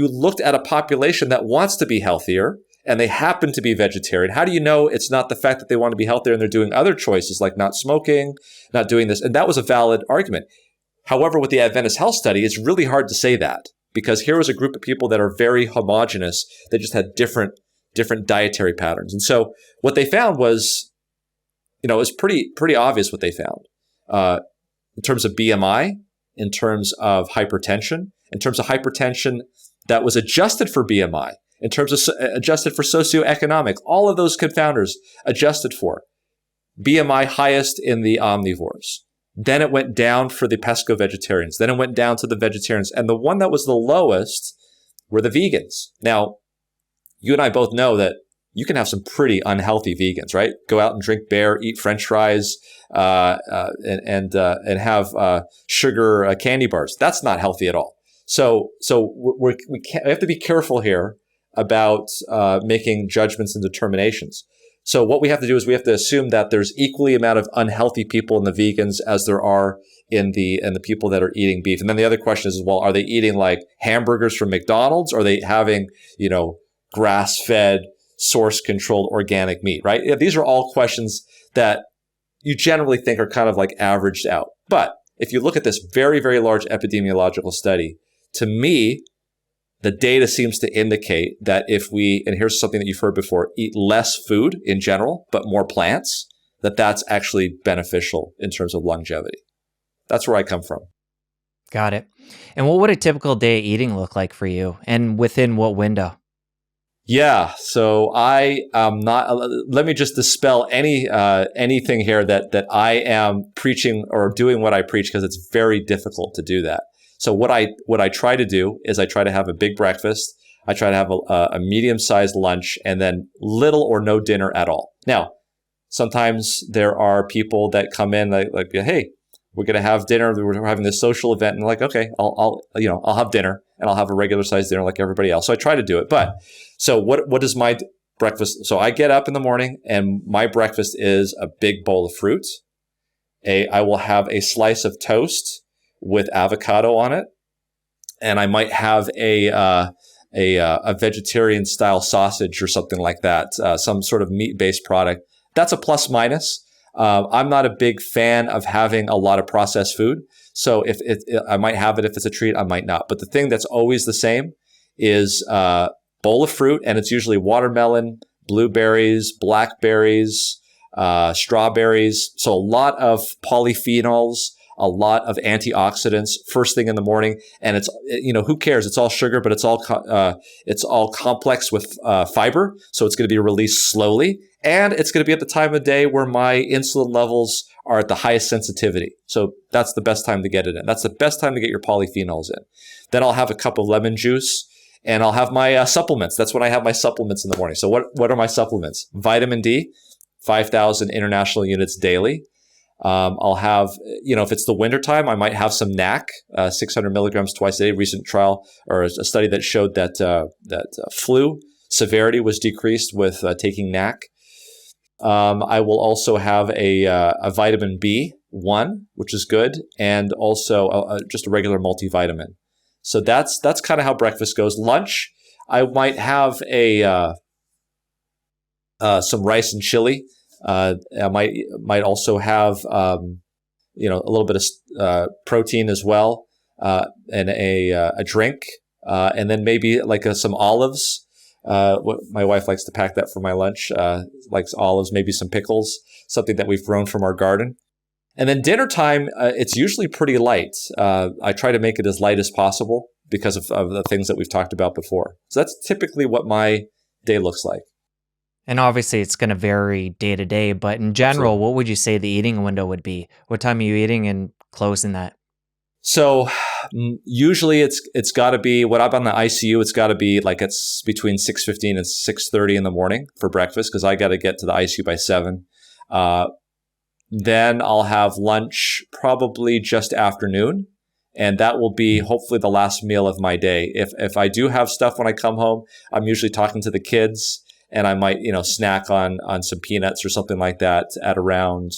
looked at a population that wants to be healthier, and they happen to be vegetarian. How do you know it's not the fact that they want to be healthier and they're doing other choices like not smoking, not doing this? And that was a valid argument. However, with the Adventist Health Study, it's really hard to say that, because here was a group of people that are very homogenous. They just had different dietary patterns. And so what they found was, it was pretty obvious what they found in terms of BMI, in terms of hypertension, that was adjusted for BMI, in terms of adjusted for socioeconomic, all of those confounders adjusted for. BMI highest in the omnivores. Then it went down for the pesco-vegetarians. Then it went down to the vegetarians. And the one that was the lowest were the vegans. Now, you and I both know that you can have some pretty unhealthy vegans, right? Go out and drink beer, eat French fries, and have sugar candy bars. That's not healthy at all. So we have to be careful here about making judgments and determinations. So what we have to do is we have to assume that there's equally amount of unhealthy people in the vegans as there are in the people that are eating beef. And then the other question is, well, are they eating like hamburgers from McDonald's? Or are they having, grass-fed, source-controlled organic meat, right? Yeah, these are all questions that you generally think are kind of like averaged out. But if you look at this very, very large epidemiological study, to me, the data seems to indicate that if we, and here's something that you've heard before, eat less food in general, but more plants, that's actually beneficial in terms of longevity. That's where I come from. Got it. And what would a typical day eating look like for you, and within what window? Yeah, so I am not. Let me just dispel anything here that I am preaching or doing what I preach, because it's very difficult to do that. So what I try to do is I try to have a big breakfast. I try to have a medium-sized lunch, and then little or no dinner at all. Now, sometimes there are people that come in like hey, we're going to have dinner. We're having this social event, and like, okay, I'll have dinner, and I'll have a regular sized dinner like everybody else. So I try to do it. But so what is my breakfast? So I get up in the morning, and my breakfast is a big bowl of fruit. I will have a slice of toast with avocado on it, and I might have a vegetarian style sausage or something like that, some sort of meat based product. That's a plus minus. I'm not a big fan of having a lot of processed food. So if I might have it if it's a treat, I might not. But the thing that's always the same is a bowl of fruit, and it's usually watermelon, blueberries, blackberries, strawberries. So a lot of polyphenols, a lot of antioxidants first thing in the morning. And it's, who cares? It's all sugar, but it's all complex with fiber. So it's going to be released slowly. And it's going to be at the time of day where my insulin levels are at the highest sensitivity. So that's the best time to get it in. That's the best time to get your polyphenols in. Then I'll have a cup of lemon juice, and I'll have my supplements. That's when I have my supplements in the morning. So what are my supplements? Vitamin D, 5,000 international units daily. I'll have, if it's the wintertime, I might have some NAC, 600 milligrams twice a day. Recent trial or a study that showed that flu Severity was decreased with taking NAC. I will also have a vitamin B1, which is good, and also just a regular multivitamin. So that's kind of how breakfast goes. Lunch, I might have some rice and chili. I might also have a little bit of protein as well, and a drink, and then maybe like some olives. My wife likes to pack that for my lunch. Likes olives, maybe some pickles, something that we've grown from our garden. And then dinner time, it's usually pretty light. I try to make it as light as possible because of the things that we've talked about before. So that's typically what my day looks like. And obviously it's going to vary day to day, but in general, Absolutely. what would you say the eating window would be? What time are you eating and closing that? So usually it's got to be, when I'm on the ICU, it's got to be like it's between 6:15 and 6:30 in the morning for breakfast, because I got to get to the ICU by 7. Then I'll have lunch probably just afternoon, and that will be hopefully the last meal of my day. If I do have stuff when I come home, I'm usually talking to the kids, and I might snack on some peanuts or something like that at around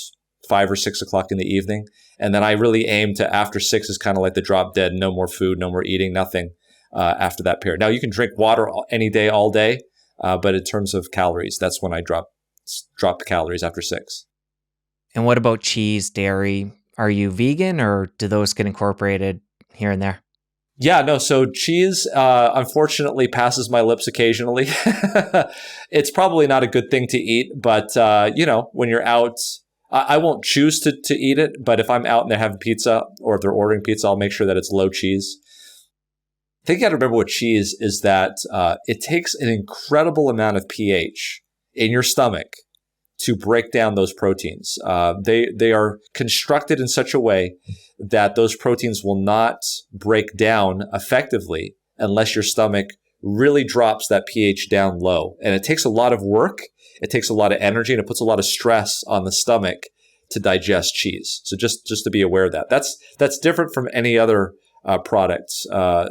5 or 6 o'clock in the evening. And then I really aim to, after 6 is kind of like the drop dead, no more food, no more eating, nothing after that period. Now you can drink water any day, all day, but in terms of calories, that's when I drop the calories after 6. And what about cheese, dairy? Are you vegan, or do those get incorporated here and there? Yeah, no. So cheese, unfortunately, passes my lips occasionally. It's probably not a good thing to eat, but when you're out, I won't choose to eat it. But if I'm out and they're having pizza, or if they're ordering pizza, I'll make sure that it's low cheese. The thing you got to remember with cheese is that it takes an incredible amount of pH in your stomach to break down those proteins. They are constructed in such a way that those proteins will not break down effectively unless your stomach really drops that pH down low. And it takes a lot of work, it takes a lot of energy, and it puts a lot of stress on the stomach to digest cheese. So just to be aware of that. That's different from any other products,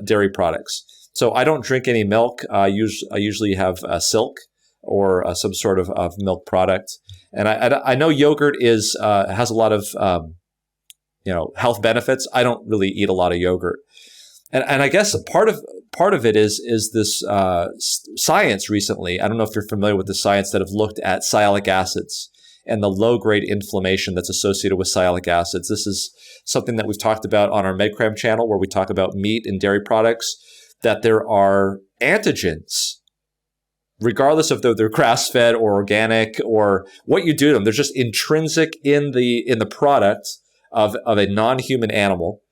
dairy products. So I don't drink any milk. I usually have silk or some sort of milk product. And I know yogurt has a lot of health benefits. I don't really eat a lot of yogurt, and I guess part of it is this science recently. I don't know if you're familiar with the science that have looked at sialic acids and the low grade inflammation that's associated with sialic acids. This is something that we've talked about on our MedCram channel, where we talk about meat and dairy products, that there are antigens, regardless of they're grass-fed or organic or what you do to them. They're just intrinsic in the product of a non-human animal,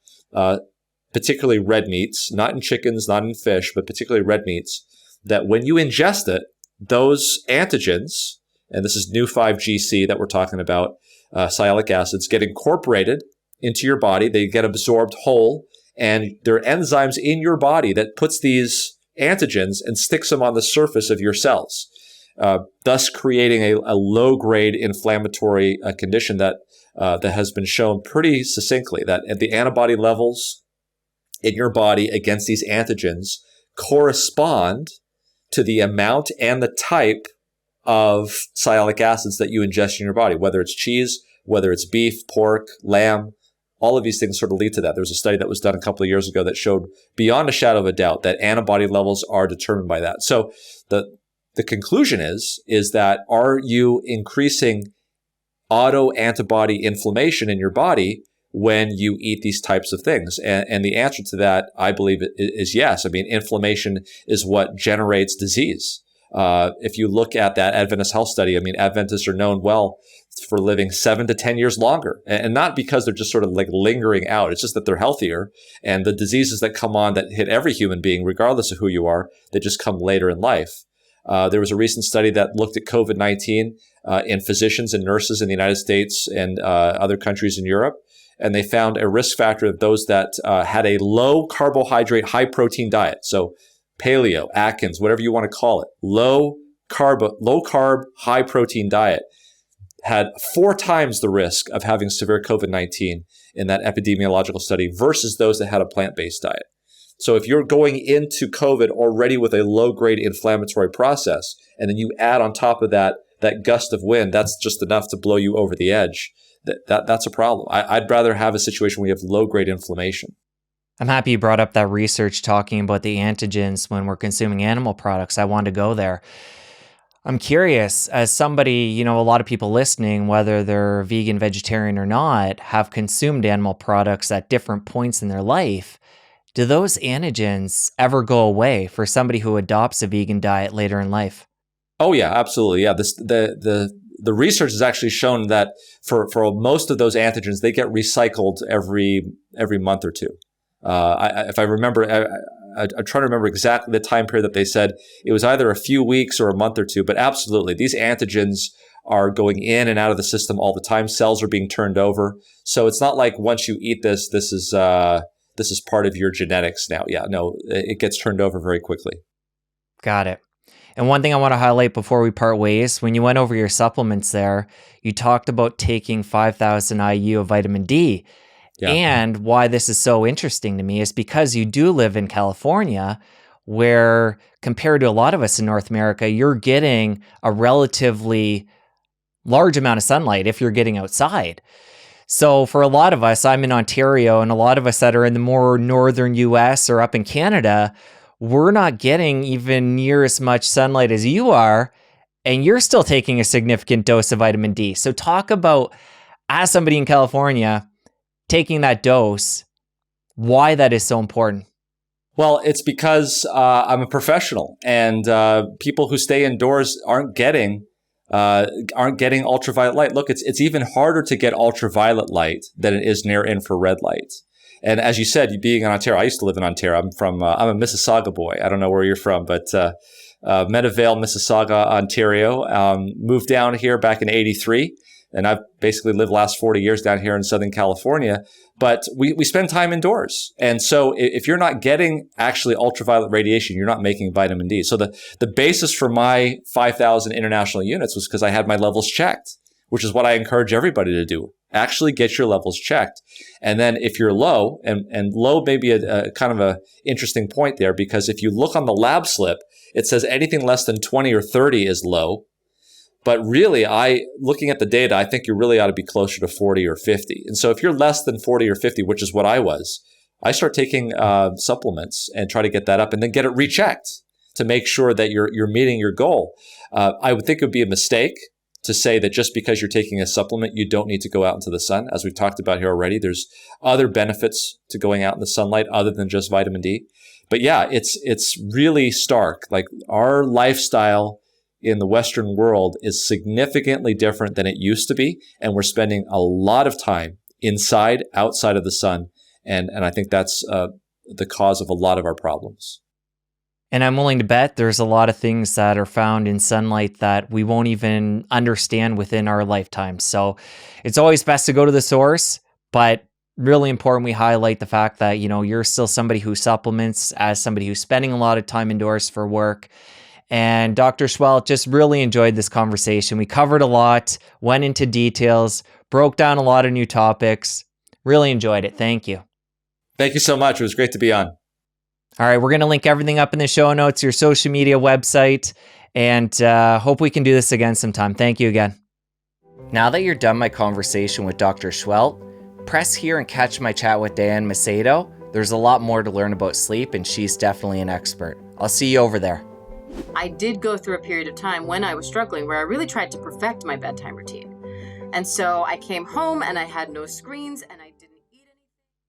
particularly red meats, not in chickens, not in fish, but particularly red meats, that when you ingest it, those antigens, and this is new 5GC that we're talking about, sialic acids, get incorporated into your body. They get absorbed whole, and there are enzymes in your body that puts these antigens and sticks them on the surface of your cells, thus creating a low-grade inflammatory condition that has been shown pretty succinctly, that the antibody levels in your body against these antigens correspond to the amount and the type of sialic acids that you ingest in your body, whether it's cheese, whether it's beef, pork, lamb. All of these things sort of lead to that. There was a study that was done a couple of years ago that showed beyond a shadow of a doubt that antibody levels are determined by that. So the conclusion is that, are you increasing autoantibody inflammation in your body when you eat these types of things? And the answer to that, I believe, is yes. I mean, inflammation is what generates disease. If you look at that Adventist health study, I mean, Adventists are known well for living 7 to 10 years longer, and not because they're just sort of like lingering out. It's just that they're healthier, and the diseases that come on that hit every human being, regardless of who you are, they just come later in life. There was a recent study that looked at COVID-19 in physicians and nurses in the United States and other countries in Europe, and they found a risk factor of those that had a low carbohydrate, high protein diet. So paleo, Atkins, whatever you want to call it, low carb, high protein diet, had 4 times the risk of having severe COVID-19 in that epidemiological study versus those that had a plant-based diet. So if you're going into COVID already with a low-grade inflammatory process, and then you add on top of that gust of wind, that's just enough to blow you over the edge. That's a problem. I'd rather have a situation where you have low-grade inflammation. I'm happy you brought up that research talking about the antigens when we're consuming animal products. I wanted to go there. I'm curious, as somebody, a lot of people listening, whether they're vegan, vegetarian or not, have consumed animal products at different points in their life. Do those antigens ever go away for somebody who adopts a vegan diet later in life? Oh yeah, absolutely. Yeah, the research has actually shown that for most of those antigens, they get recycled every month or two. If I remember, I'm trying to remember exactly the time period that they said. It was either a few weeks or a month or two, but absolutely, these antigens are going in and out of the system all the time. Cells are being turned over. So it's not like once you eat this is part of your genetics now. Yeah, no, it gets turned over very quickly. Got it. And one thing I want to highlight before we part ways, when you went over your supplements there, you talked about taking 5,000 IU of vitamin D. Yeah. And why this is so interesting to me is because you do live in California, where compared to a lot of us in North America, you're getting a relatively large amount of sunlight if you're getting outside. So for a lot of us, I'm in Ontario, and a lot of us that are in the more northern US or up in Canada, we're not getting even near as much sunlight as you are, and you're still taking a significant dose of vitamin D. So talk about, as somebody in California, taking that dose, why that is so important. Well, it's because I'm a professional, and people who stay indoors aren't getting ultraviolet light. Look, it's even harder to get ultraviolet light than it is near infrared light. And as you said, being in Ontario, I used to live in Ontario. I'm a Mississauga boy. I don't know where you're from, but Meadowvale, Mississauga, Ontario. Moved down here back in '83. And I've basically lived the last 40 years down here in Southern California, but we spend time indoors. And so if you're not getting actually ultraviolet radiation, you're not making vitamin D. So the basis for my 5,000 international units was because I had my levels checked, which is what I encourage everybody to do. Actually get your levels checked. And then if you're low, and low may be a kind of a interesting point there, because if you look on the lab slip, it says anything less than 20 or 30 is low. But really, looking at the data, I think you really ought to be closer to 40 or 50. And so if you're less than 40 or 50, which is what I was, I start taking supplements and try to get that up and then get it rechecked to make sure that you're meeting your goal. I would think it would be a mistake to say that just because you're taking a supplement, you don't need to go out into the sun. As we've talked about here already, there's other benefits to going out in the sunlight other than just vitamin D. But yeah, it's really stark. Like, our lifestyle in the Western world is significantly different than it used to be. And we're spending a lot of time outside of the sun. And I think that's the cause of a lot of our problems. And I'm willing to bet there's a lot of things that are found in sunlight that we won't even understand within our lifetime. So it's always best to go to the source, but really important we highlight the fact that, you're still somebody who supplements, as somebody who's spending a lot of time indoors for work. And Dr. Seheult, just really enjoyed this conversation. We covered a lot, went into details, broke down a lot of new topics. Really enjoyed it. Thank you. Thank you so much. It was great to be on. All right, we're going to link everything up in the show notes, your social media website, and hope we can do this again sometime. Thank you again. Now that you're done my conversation with Dr. Seheult, press here and catch my chat with Diane Macedo. There's a lot more to learn about sleep, and she's definitely an expert. I'll see you over there. I did go through a period of time when I was struggling where I really tried to perfect my bedtime routine. And so I came home and I had no screens and